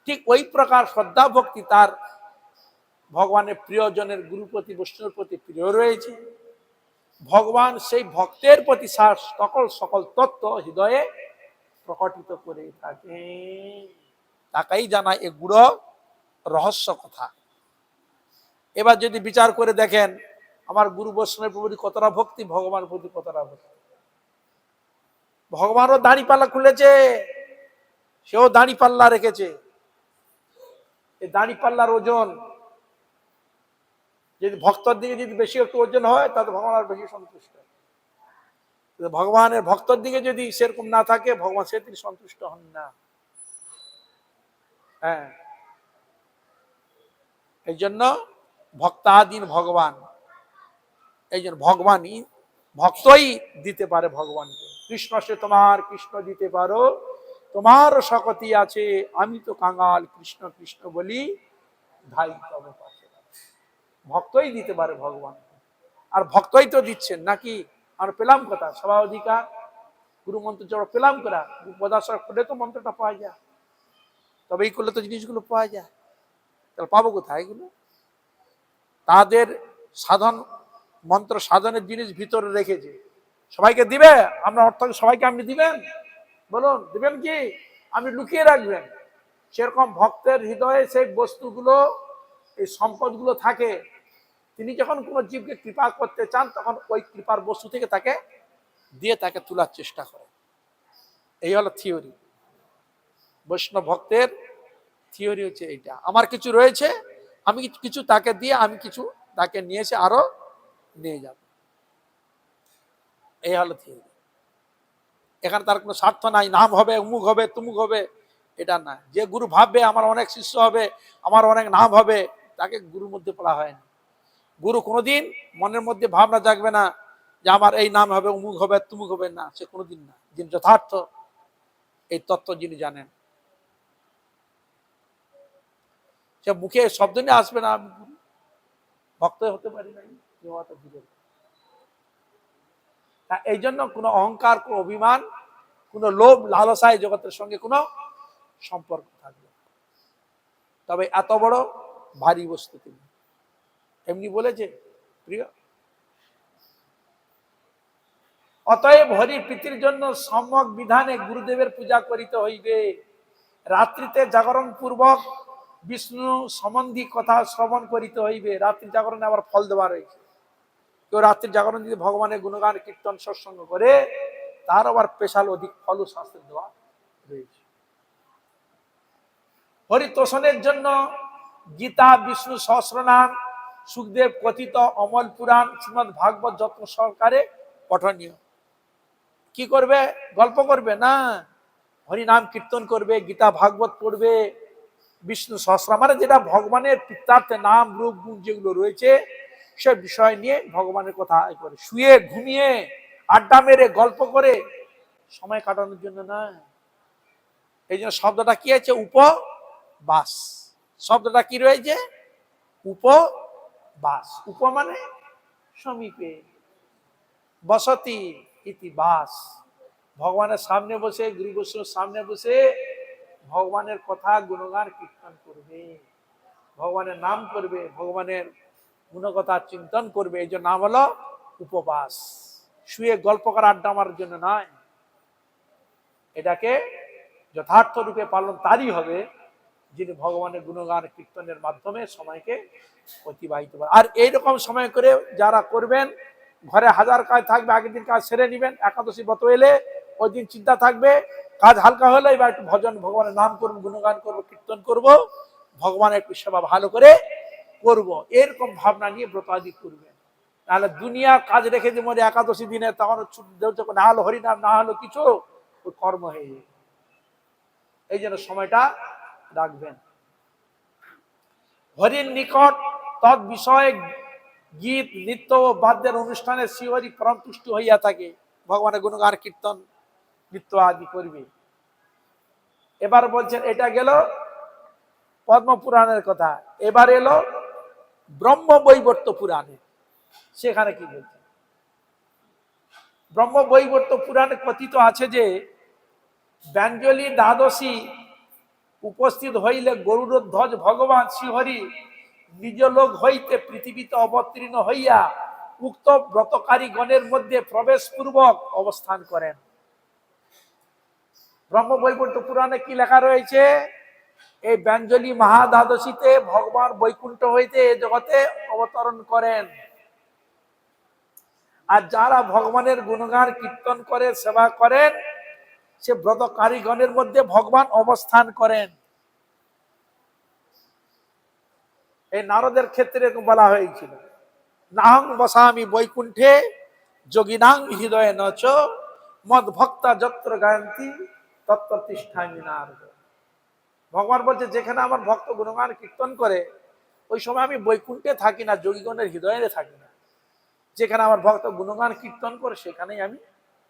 ঠিক ওই প্রকার শ্রদ্ধা ভক্তি তার ভগবানের প্রিয়জনের গুরু প্রতি, বৈষ্ণবের প্রতি প্রিয় রয়েছে। ভগবান সেই ভক্তের প্রতি সকল তত্ত্ব হৃদয়ে প্রকটিত করে থাকে। তাকেই জানায় এ গুড় রহস্য কথা। এবার যদি বিচার করে দেখেন আমার গুরু বৈষ্ণবের প্রতি কতটা ভক্তি, ভগবানের প্রতি কতটা ভক্তি। ভগবানও দাড়ি পাল্লা খুলেছে, সেও দাড়ি পাল্লা রেখেছে। এই দাড়ি পাল্লার ওজন যদি ভক্তর দিকে যদি বেশি একটু ওজন হয় তাহলে ভগবান আর বেশি সন্তুষ্ট। ভগবানের ভক্তর দিকে যদি সেরকম না থাকে ভগবান সে তিনি সন্তুষ্ট হন না। হ্যাঁ, এই জন্য ভক্তাধীন ভগবান, এই জন্য ভগবানই ভক্তই দিতে পারে ভগবানকে। কৃষ্ণ সে তোমার, কৃষ্ণ দিতে পারো তোমার শক্তি আছে, আমি তো কাঙাল, কৃষ্ণ কৃষ্ণ বলি ধাই তবে পাশে। ভক্তই দিতে পারে ভগবান, আর ভক্তই তো দিচ্ছেন নাকি। আর পেলাম কথা সভা অধিকার গুরু মন্ত্র জড় পেলাম করা পদার্থ করলে তো মন্ত্রটা পাওয়া যায়, তবে এই করলে তো জিনিসগুলো পাওয়া যায়। তাহলে পাবো কোথায় এগুলো? তাদের সাধন মন্ত্র সাধনের জিনিস ভিতরে রেখেছে, সবাইকে দিবে। আমরা অর্থ সবাইকে আপনি দিবেন? বলুন দিবেন কি? আপনি লুকিয়ে রাখবেন। সেরকম ভক্তের হৃদয়ে সেই বস্তুগুলো, এই সম্পদগুলো থাকে। তিনি যখন কোনো জীবকে কৃপা করতে চান তখন ওই কৃপার বস্তু থেকে তাকে দিয়ে তাকে তোলার চেষ্টা করে। এই হলো থিওরি। বৈষ্ণব ভক্তের থিওরি হচ্ছে এইটা, আমার কিছু রয়েছে, আমি কিছু তাকে দিয়ে আমি কিছু তাকে নিয়েছে আরো নিয়ে যাব, এই হলো থিওরি। এখানে তার কোনো স্বার্থ নাই, নাম হবে অমুক হবে তুমুক হবে, এটা না। যে গুরু ভাববে আমার অনেক শিষ্য হবে, আমার অনেক নাম হবে, তাকে গুরুর মধ্যে পড়া হয় না। গুরু কোনোদিন মনের মধ্যে ভাবনা জাগবে না যে আমার এই নাম হবে অমুক হবে তুমুক হবে, না, সে কোনোদিন না। যিনি যথার্থ এই তত্ত্ব যিনি জানেন, সে মুখে শব্দ নিয়ে আসবে না আমি গুরু, ভক্ত হতে পারি নাই। এই জন্য কোনো অহংকার, কোনো অভিমান, কোনো লোভ লালসায় জগতের সঙ্গে কোনো সম্পর্ক থাকবে। তবে এত বড় ভারী বস্তু তিনি এমনি বলেছে প্রিয়। অতএব হরি প্রীতির জন্য সম্যক বিধানে গুরুদেবের পূজা করিতে হইবে। রাত্রিতে জাগরণ পূর্বক বিষ্ণু সম্বন্ধী কথা শ্রবণ করিতে হইবে। রাত্রি জাগরণে আবার ফল দেওয়া রয়েছে। কেউ রাত্রি জাগরণ যদি ভগবানের গুণগান কীর্তন সৎসঙ্গ করে তার আবার স্পেশাল অধিক ফল ও শাস্তি দেওয়া রয়েছে। হরিতোষণের জন্য গীতা, বিষ্ণু সহস্রনাম, সুখদেব কথিত অমল পুরাণ, শ্রীমদ ভাগবত যত্ন সহকারে পঠনীয়। কি করবে? গল্প করবে না, হরিনাম কীর্তন করবে, গীতা ভাগবত পড়বে, বিষ্ণু সহস্রনাম মানে যেটা ভগবানের পিতার্থে নাম রূপ গুণ যেগুলো রয়েছে সে বিষয় নিয়ে ভগবানের কথা করে। শুয়ে ঘুমিয়ে আড্ডা মেরে গল্প করে সময় কাটানোর জন্য না। এই জন্য শব্দটা কি আছে? উপবাস। শব্দটা কি রয়েছে? উপবাস। উপ মানে সমীপে, বসতি ইতি বাস। ভগবানের সামনে বসে, গুরু বৈষ্ণবের সামনে বসে ভগবানের কথা গুণগান কীর্তন করবে, ভগবানের নাম করবে, ভগবানের গুণকথা চিন্তন করবে। এই জন্য নাম হলো উপবাস। শুয়ে গল্প করা আড্ডা মারার জন্য নয়। এটাকে যথার্থ রূপে পালন তারই হবে যিনি ভগবানের গুণগান কীর্তনের মাধ্যমে সময়কে অতিবাহিত করে। আর এইরকম সময় করে যারা করবেন, ঘরে হাজার কাজ থাকবে, আগের দিন কাজ সেরে নেবেন। একাদশী ব্রত এলে ওই দিন চিন্তা থাকবে, কাজ হালকা হলে এবার একটু ভজন ভগবানের নাম করবো, গুণগান করবো, কীর্তন করব, ভগবানের একটু সেবা ভালো করে করব, এরকম ভাবনা নিয়ে ব্রত আদি করবেন। তাহলে দুনিয়া কাজ রেখে যে মনে একাদশী দিনে তখন না হলো হরিনাম, না হলো কিছু, ওই কর্ম হয়ে যায়। এই জন্য সময়টা রাখবেন। হরির নিকট তৎ বিষয়ে গীত, নৃত্য ও বাদ্যের অনুষ্ঠানে শ্রীহরি পরম তুষ্ট হইয়া থাকে। ভগবানের গুণগান কীর্তন নৃত্য আদি করবে। এবার বলছেন এটা গেল পদ্ম পুরাণের কথা। এবার এলো ব্রহ্ম বৈবর্ত পুরাণে। সেখানে কি বলছে? ব্রহ্ম বৈবর্ত পুরাণে কথিত আছে যে ব্যঞ্জলি দ্বাদশী উপস্থিত হইলে গরুড়ধ্বজ ভগবান শ্রীহরি নিজ লোক হইতে পৃথিবীতে অবতীর্ণ হইয়া উক্ত ব্রতকারী গণের মধ্যে প্রবেশ পূর্বক অবস্থান করেন। ব্রহ্ম বৈবর্ত পুরাণে কি লেখা রয়েছে? এই ব্যঞ্জলি মহাদ্বাদশীতে ভগবান বৈকুণ্ঠ হইতে এই জগতে অবতরণ করেন। আর যারা ভগবানের গুণগান কীর্তন করে সেবা করেন, সে ব্রতকারীগণের মধ্যে ভগবান অবস্থান করেন। এই নারদের ক্ষেত্রে বলা হয়েছিল, নাহং বসামি বৈকুণ্ঠে যোগিনাং হৃদয়ে নচ মদ ভক্তা যত্র গায়ন্তি তত্র তিষ্ঠামি নারদ। ভগবান বলছে, যেখানে আমার ভক্ত গুণগান কীর্তন করে ওই সময় আমি বৈকুণ্ঠে থাকি না, যোগীগণের হৃদয়ে থাকি না। যেখানে আমার ভক্ত গুণগান কীর্তন করে সেখানেই আমি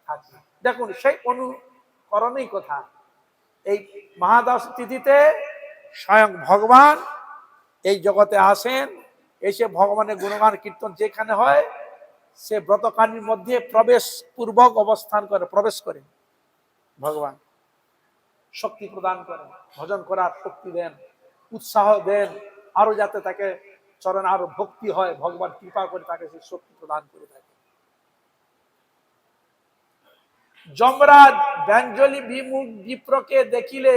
থাকি। দেখুন সেই অনুকরণেই কথা। এই মহাদশ তিথিতে স্বয়ং ভগবান এই জগতে আসেন, এসে ভগবানের গুণগান কীর্তন যেখানে হয় সে ব্রতকারীর মধ্যে প্রবেশ পূর্বক অবস্থান করে, প্রবেশ করে ভগবান শক্তি প্রদান করেন, ভজন করার শক্তি দেন, উৎসাহ দেন, আরো যাতে তাকে চরণ আরো ভক্তি হয়, ভগবান কৃপা করে তাকে সেই শক্তি প্রদান করে থাকে। যমরাজ ব্যঞ্জলি বিমুখ বিপ্রকে দেখিলে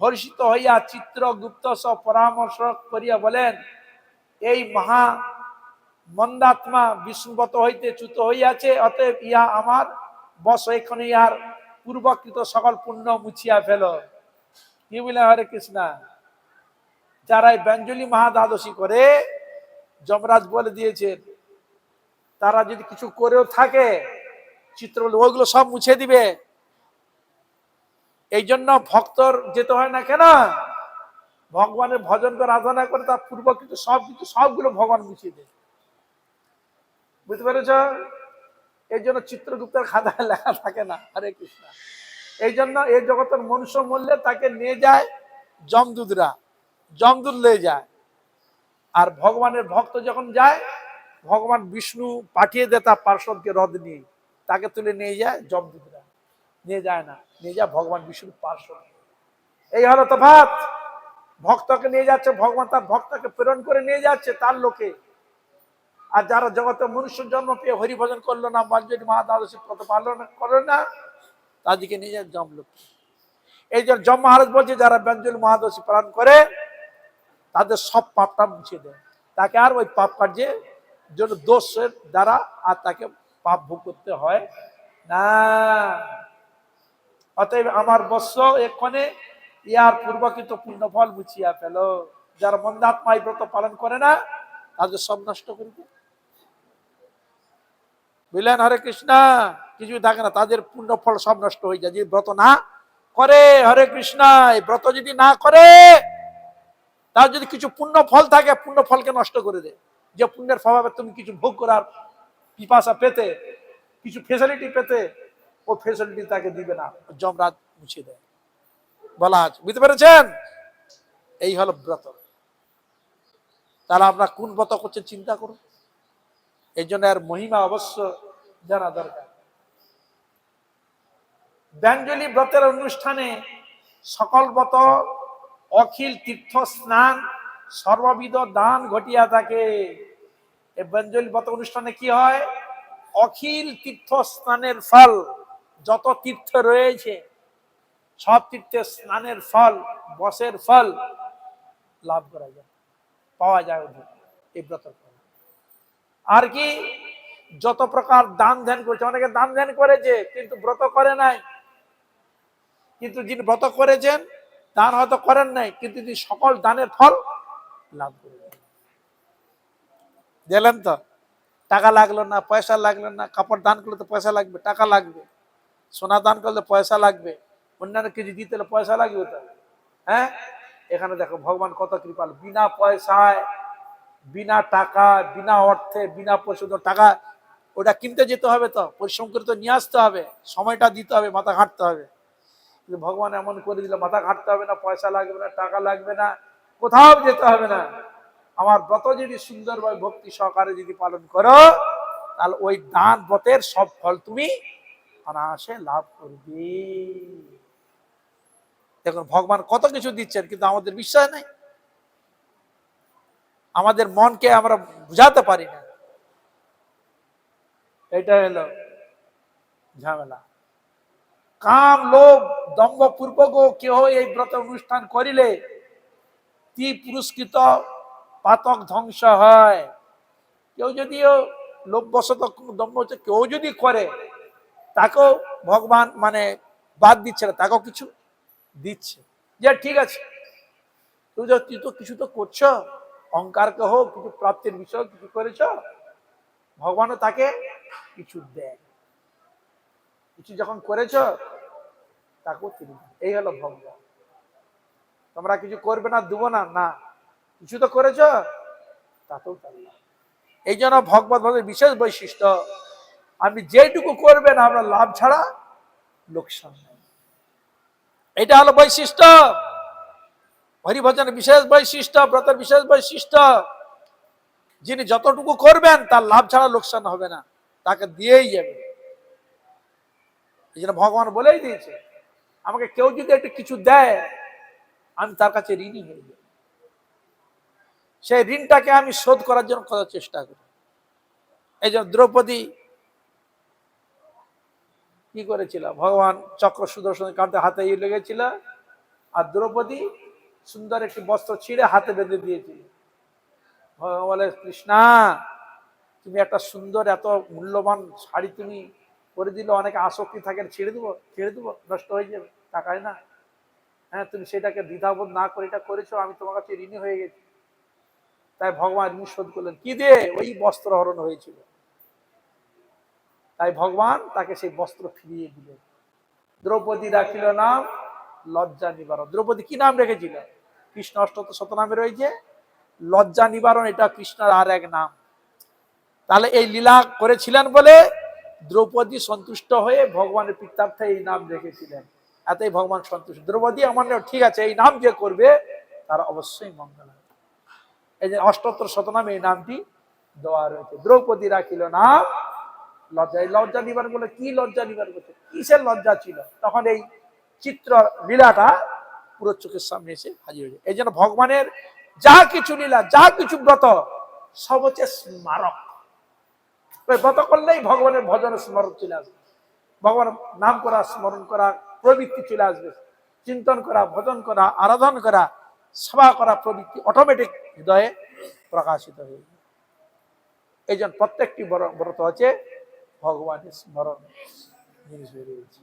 হর্ষিত হইয়া চিত্রগুপ্ত সব পরামর্শ করিয়া বলেন, এই মহা মন্দাত্মা বিষ্ণুবত হইতে চ্যুত হইয়াছে, অতএব ইহা আমার বশ, এখানে ইহার পূর্বকৃত সকল পুণ্য মুছিয়া ফেল। কি বলে হরে কৃষ্ণা? যারা এই ব্যঞ্জলি মহাদ্বাদশী করে, যমরাজ বলে দিয়েছেন, তারা যদি কিছু করেও থাকে চিত্র ওইগুলো সব মুছে দিবে। এই জন্য ভক্তর যেতে হয় না কেন, ভগবানের ভজন করে আরাধনা করে তার পূর্বকৃত সবগুলো ভগবান মুছিয়ে দেয়। বুঝতে পেরেছ? এই জন্য চিত্রগুপ্তের খাতায় লেখা থাকে না হরে কৃষ্ণ। এই জন্য এই জগতের মনুষ্য মরলে তাকে নিয়ে যায় যমদূতরা, যমদূত নিয়ে যায়। আর ভগবানের ভক্ত যখন যায়, ভগবান বিষ্ণু পাঠিয়ে দেয় তার পার্শ্বদকে রথ নিয়ে, তাকে তুলে নিয়ে যায় যমদূতরা, নিয়ে যায় না, নিয়ে যায় ভগবান বিষ্ণুর পার্শ্বদ। এই হলো তফাৎ। ভক্তকে নিয়ে যাচ্ছে ভগবান, তার ভক্তকে প্রেরণ করে নিয়ে যাচ্ছে তার লোকে। আর যারা জগতে মনুষ্য জন্ম পেয়ে হরিভজন করলো না, ব্যঞ্জলি মহাদ্বাদশী ব্রত পালন করলো না, তাদেরকে নিয়ে যায় যমলোক। এই যে যম মহারাজ বলছে, যারা ব্যঞ্জলি মহাদ্বাদশী পালন করে তাদের সব পাপটা মুছিয়ে দেয়, তাকে আর ওই পাপ কার্যের জন্য দোষের দ্বারা আর তাকে পাপ ভোগ করতে হয় না। অতএব আমার বৎস এক্ষণে ইয়ার পূর্বকৃত পূর্ণ ফল মুছিয়া ফেল। যারা মন্দাত্মা এই ব্রত পালন করে না তাদের সব নষ্ট করবে, বুঝলেন হরে কৃষ্ণ? কিছু থাকে না, তাদের পূর্ণ ফল সব নষ্ট হয়ে যায় যদি ব্রত না করে। হরে কৃষ্ণ। এই ব্রত যদি না করে, তার যদি কিছু পুণ্য ফল থাকে, পুণ্য ফলকে নষ্ট করে দেয়। যে পুণ্যের স্বভাবে তুমি কিছু ভোগ করার পিপাসা পেতে, কিছু ফেসিলিটি পেতে, ও ফেসিলিটি তাকে দিবে না, যমরাজ মুছিয়ে দেয় বলা আছে। বুঝতে পেরেছেন? এই হলো ব্রত। তাহলে আমরা কোন ব্রত করছেন চিন্তা করুন। এই জন্য এর মহিমা অবশ্য জানা দরকার। ব্যঞ্জলি ব্রতের অনুষ্ঠানে সকল ব্রত, অখিল তীর্থ স্নান, সর্ববিধ দান ঘটিয়া থাকে। এই ব্যঞ্জলি ব্রত অনুষ্ঠানে কি হয়? অখিল তীর্থ স্নানের ফল, যত তীর্থ রয়েছে সব তীর্থের স্নানের ফল, বসের ফল লাভ করা যায়, পাওয়া যায় এই ব্রত। আর কি যত প্রকার দান ধ্যান করেছে, অনেকে দান ধ্যান করেছে কিন্তু ব্রত করে নাই, কিন্তু যিনি ব্রত করেছেন দান হয়তো করেন নাই, কিন্তু তিনি সকল দানের ফল লাভ করেছেন। দেখলেন তো? টাকা লাগলো না, পয়সা লাগলো না, কাপড় দান করলে তো পয়সা লাগবে, টাকা লাগবে, সোনা দান করলে পয়সা লাগবে, অন্যান্য কিছু দিতে হলে পয়সা লাগবে তো। হ্যাঁ, এখানে দেখো ভগবান কত কৃপাল, বিনা পয়সায়, বিনা টাকা, বিনা অর্থে, বিনা পরিশোধ, টাকা ওটা কিনতে যেতে হবে তো, পরিশ্রম করে তো নিয়ে আসতে হবে, সময়টা দিতে হবে, মাথা ঘাঁটতে হবে। কিন্তু ভগবান এমন করে দিল, মাথা ঘাঁটতে হবে না, পয়সা লাগবে না, টাকা লাগবে না, কোথাও যেতে হবে না। আমার ব্রত যদি সুন্দরভাবে ভক্তি সহকারে যদি পালন করো, তাহলে ওই দান ব্রতের সব ফল তুমি অনায়াসে লাভ করবে। দেখুন ভগবান কত কিছু দিচ্ছেন, কিন্তু আমাদের বিশ্বাস নেই, আমাদের মনকে আমরা বুঝাতে পারি না। এটা হলো ঝামেলা। কাম লোভ দম্ভ পূর্বক কেহ এই ব্রত অনুষ্ঠান করিলে তি পুরস্কৃত পাতক ধ্বংস হয়। কেউ যদিও লোভবশত দম্ভ কেউ যদি করে, তাকেও ভগবান মানে বাদ দিচ্ছে না, তাকেও কিছু দিচ্ছে। যে ঠিক আছে, তুই তো কিছু তো করছ, অহংকারকে হোক, কিছু প্রাপ্তির বিষয় কিছু করেছ, ভগবানও তাকে কিছু দেয়। কিছু যখন করেছ তাকেও তিনি দেন। এই হলো ভগবান। তোমরা কিছু করবে না, দেবো না, না, কিছু তো করেছ, তাতেও তাই। এই জন্য ভগবত ভাবে বিশেষ বৈশিষ্ট্য, আপনি যেটুকু করবেন আপনার লাভ ছাড়া লোকসান নেই। এটা হলো বৈশিষ্ট্য, হরিভজনের বিশেষ বৈশিষ্ট্য, ব্রতের বিশেষ বৈশিষ্ট্য। যিনি যতটুকু করবেন তার লাভ ছাড়া লোকসান হবে না, তাকে দিয়েই যাবে। এই জন্য ভগবান বলেই দিয়েছে, আমাকে কেউ যদি একটু কিছু দেয়, আমি তার কাছে ঋণী হয়ে যাই। সেই ঋণটাকে আমি শোধ করার জন্য কত চেষ্টা করি। এই জন্য দ্রৌপদী কি করেছিল, ভগবান চক্র সুদর্শন কাঁধে হাতে লেগেছিল, আর দ্রৌপদী সুন্দর একটি বস্ত্র ছিঁড়ে হাতে বেঁধে দিয়েছিল। ভগবান বলে, কৃষ্ণা, তুমি একটা সুন্দর এত মূল্যবান শাড়ি তুমি করে দিলে, অনেকে আসক্তি থাকে, ছেড়ে দেবো, নষ্ট হয়ে যাবে, টাকায় না। হ্যাঁ, তুমি সেটাকে দ্বিধাবোধ না করে এটা করেছো, আমি তোমার কাছে ঋণী হয়ে গেছি। তাই ভগবান ঋণ শোধ করলেন কি দিয়ে? ওই বস্ত্র হরণ হয়েছিল, তাই ভগবান তাকে সেই বস্ত্র ফিরিয়ে দিলেন। দ্রৌপদী রাখিল নাম লজ্জা নিবারণ। দ্রৌপদী কি নাম রেখেছিল? কৃষ্ণ অষ্টতর শতনামে রয়েছে লজ্জা নিবারণ, এটা কৃষ্ণের আর এক নাম। তাহলে এই লীলা করেছিলেন বলে দ্রৌপদী সন্তুষ্ট হয়ে ভগবানের প্রীত্যার্থে এই নাম রেখেছিলেন। এতই ভগবান সন্তুষ্ট। দ্রৌপদী আমার ঠিক আছে, এই নাম যে করবে তার অবশ্যই মঙ্গল হবে। এই যে অষ্টতর শতনামে এই নামটি দেওয়া রয়েছে, দ্রৌপদী রাখিল নাম লজ্জা। এই লজ্জা নিবারণ বলে কি লজ্জা নিবারণ করছে, কিসের লজ্জা ছিল? তখন এই চিত্র লীলাটা পুরো চোখের সামনে এসে হাজির হয়েছে। এই জন্য ভগবানের যা কিছু লীলা, যা কিছু ব্রত, সব হচ্ছে স্মারক। ব্রত করলেই ভগবানের ভজনের স্মরণ চলে আসবে, ভগবানের নাম করা, স্মরণ করা প্রবৃত্তি চলে আসবে, চিন্তন করা, ভজন করা, আরাধন করা, সেবা করা প্রবৃত্তি অটোমেটিক হৃদয়ে প্রকাশিত হয়ে যায়। এই জন্য প্রত্যেকটি ব্রত হচ্ছে ভগবানের স্মরণ জিনিস হয়ে রয়েছে।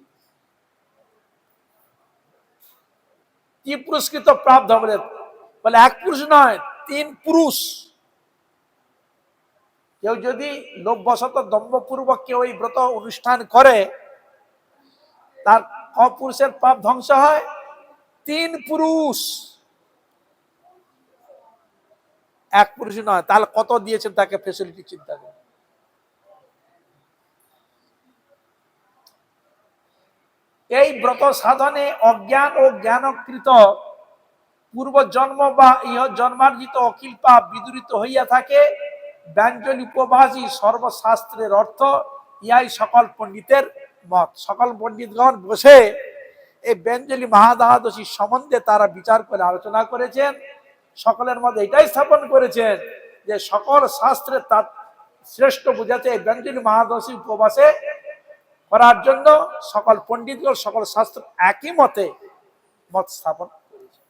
কি পুরস্কৃত প্রাপ্ত হবে বলে, এক পুরুষ নয়, 3 পুরুষ। কেউ যদি লোভবশত দম্ভপূর্বক কেউ এই ব্রত অনুষ্ঠান করে, তার পুরুষের পাপ ধ্বংস হয়। 3 পুরুষ, এক পুরুষ নয়। তাহলে কত দিয়েছেন তাকে ফেসিলিটি, চিন্তা করে। এই ব্রত সাধনে অজ্ঞান ও জ্ঞানকৃত পূর্ব জন্ম বা ইহ জন্মার্জিত অখিল পাপ বিদূরিত হইয়া থাকে। ব্যঞ্জলি উপবাসী সর্বশাস্ত্রের অর্থ, ইহাই সকল পণ্ডিতের মত। সকল পণ্ডিতগণ বসে এই ব্যঞ্জলি মহাদ্বাদশী সম্বন্ধে তারা বিচার করে আলোচনা করেছেন। সকলের মধ্যে এটাই স্থাপন করেছেন যে সকল শাস্ত্রের তার শ্রেষ্ঠ বুঝাতে এই ব্যঞ্জলি মহাদ্বাদশী উপবাসে করার জন্য সকল পণ্ডিতগণ, সকল শাস্ত্র একই মতে মত স্থাপন করেছে।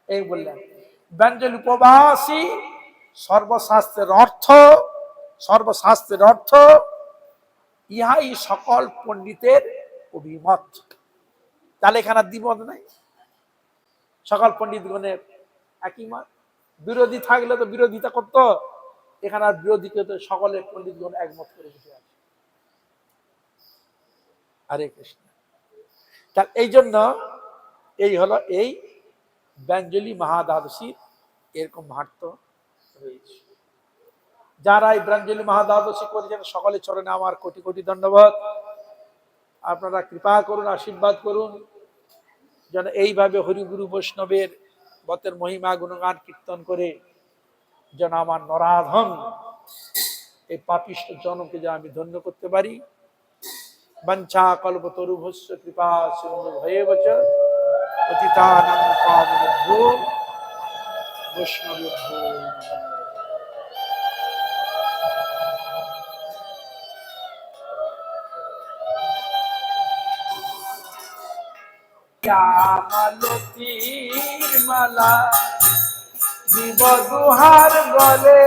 এই বললেন ব্যঞ্জলি উপবাসী সর্বশাস্ত্রের অর্থ, ইহাই সকল পণ্ডিতের অভিমত। তাহলে এখানে দ্বিমত নাই, সকল পণ্ডিতগণের একই মত। বিরোধী থাকলে তো বিরোধিতা করতো, এখানে আর বিরোধীকে তো সকলের পণ্ডিতগণ একমত করে বসে আছে। হরে কৃষ্ণ। তার এই জন্য এই হলো এই ব্যঞ্জলি মহাদ্বাদশী এরকম মাহাত্ম্য রয়েছে। যারা এই ব্যঞ্জলি মহাদ্বাদশী করেছেন সকলের চরণে আমার কোটি কোটি ধন্যবাদ। আপনারা কৃপা করুন, আশীর্বাদ করুন, যেন এইভাবে হরিগুরু বৈষ্ণবের ব্রতের মহিমা গুণগান কীর্তন করে যেন আমার নরাধম এই পাপিষ্ঠ জনকে যেন আমি ধন্য করতে পারি। বঞ্চা কল্পতরুভস্য কৃপা সিন্ধু ভয়েবচ পতিতানাং পাবনেভ্যো বৈষ্ণবেভ্যো নমঃ। মালতীর মালা জীব দুহার গলে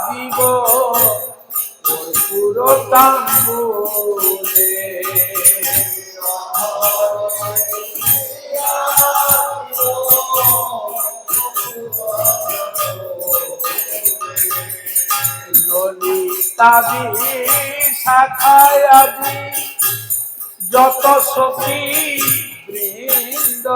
দিব পুরো তাম্বুলে ললিতাবি শাখায় আদি যত সখী বৃন্দ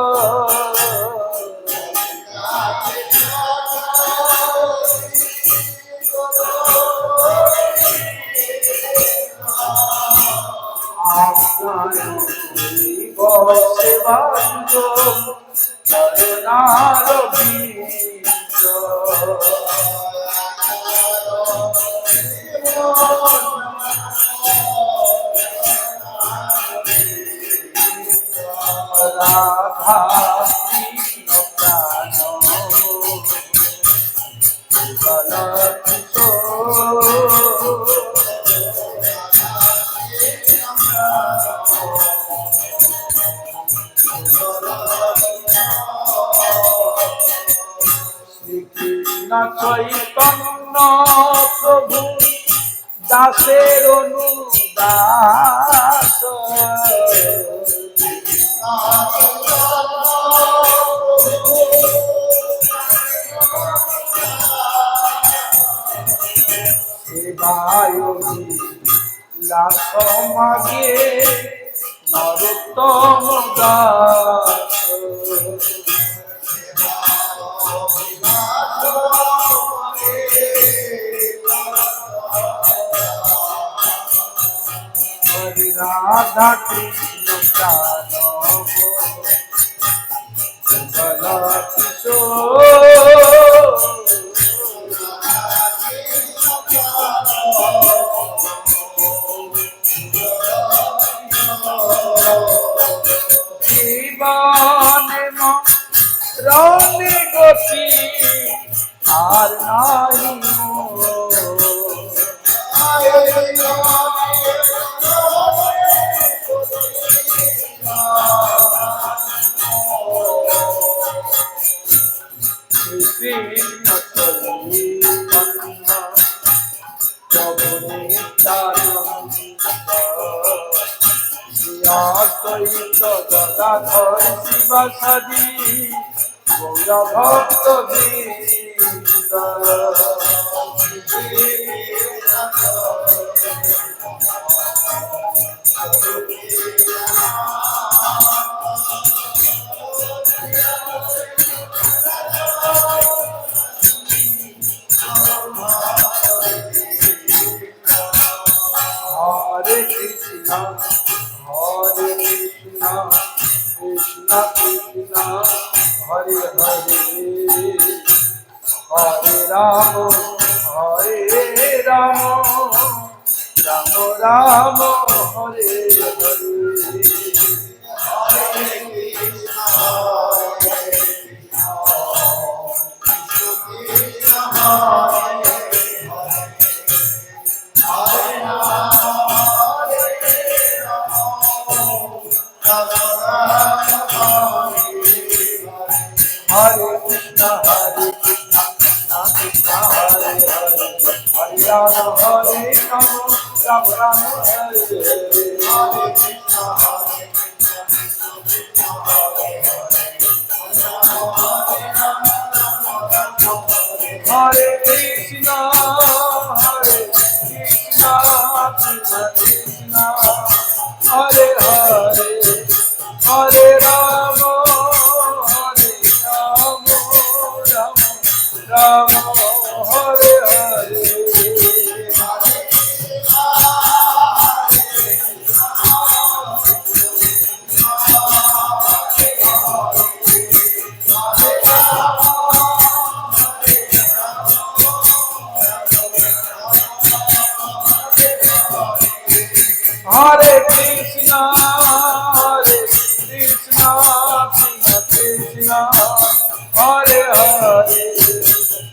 সেবাঞ্জ করুণার বীজ রাধা কৃষ্ণ প্রাণ শ্রীকৃষ্ণ চৈতন্য প্রভু দাসের অনুদাস সেবায় লাখ মাগে নরোত্তম দাস হরে রাধা কৃষ্ণ প্রাণ জীবনে রনে গতি আর নাই কৃষ্ণ অদ্বৈত গদাধর শিবাসাদি গৌর ভক্ত বৃন্দ হরে কৃষ্ণ হরে Krishna Krishna Krishna Hare Hare Hare Ram Ram Ram Hare Hare Hare Krishna Krishna Hare Hare Hare Rama Hare Rama Rama Rama Hare Hare Hare Krishna Hare Krishna Krishna Krishna Hare Hare Hare Rama Ram Hare Hare Hare Krishna Krishna Krishna Hare Hare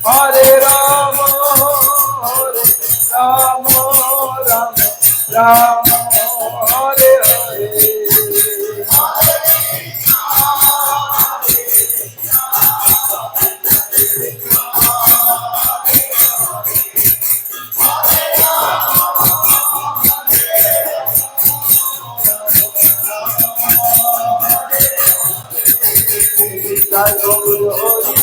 Hare Ram Hare Hare জয় গৌর হরি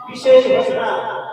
বিশেষ ঘোষণা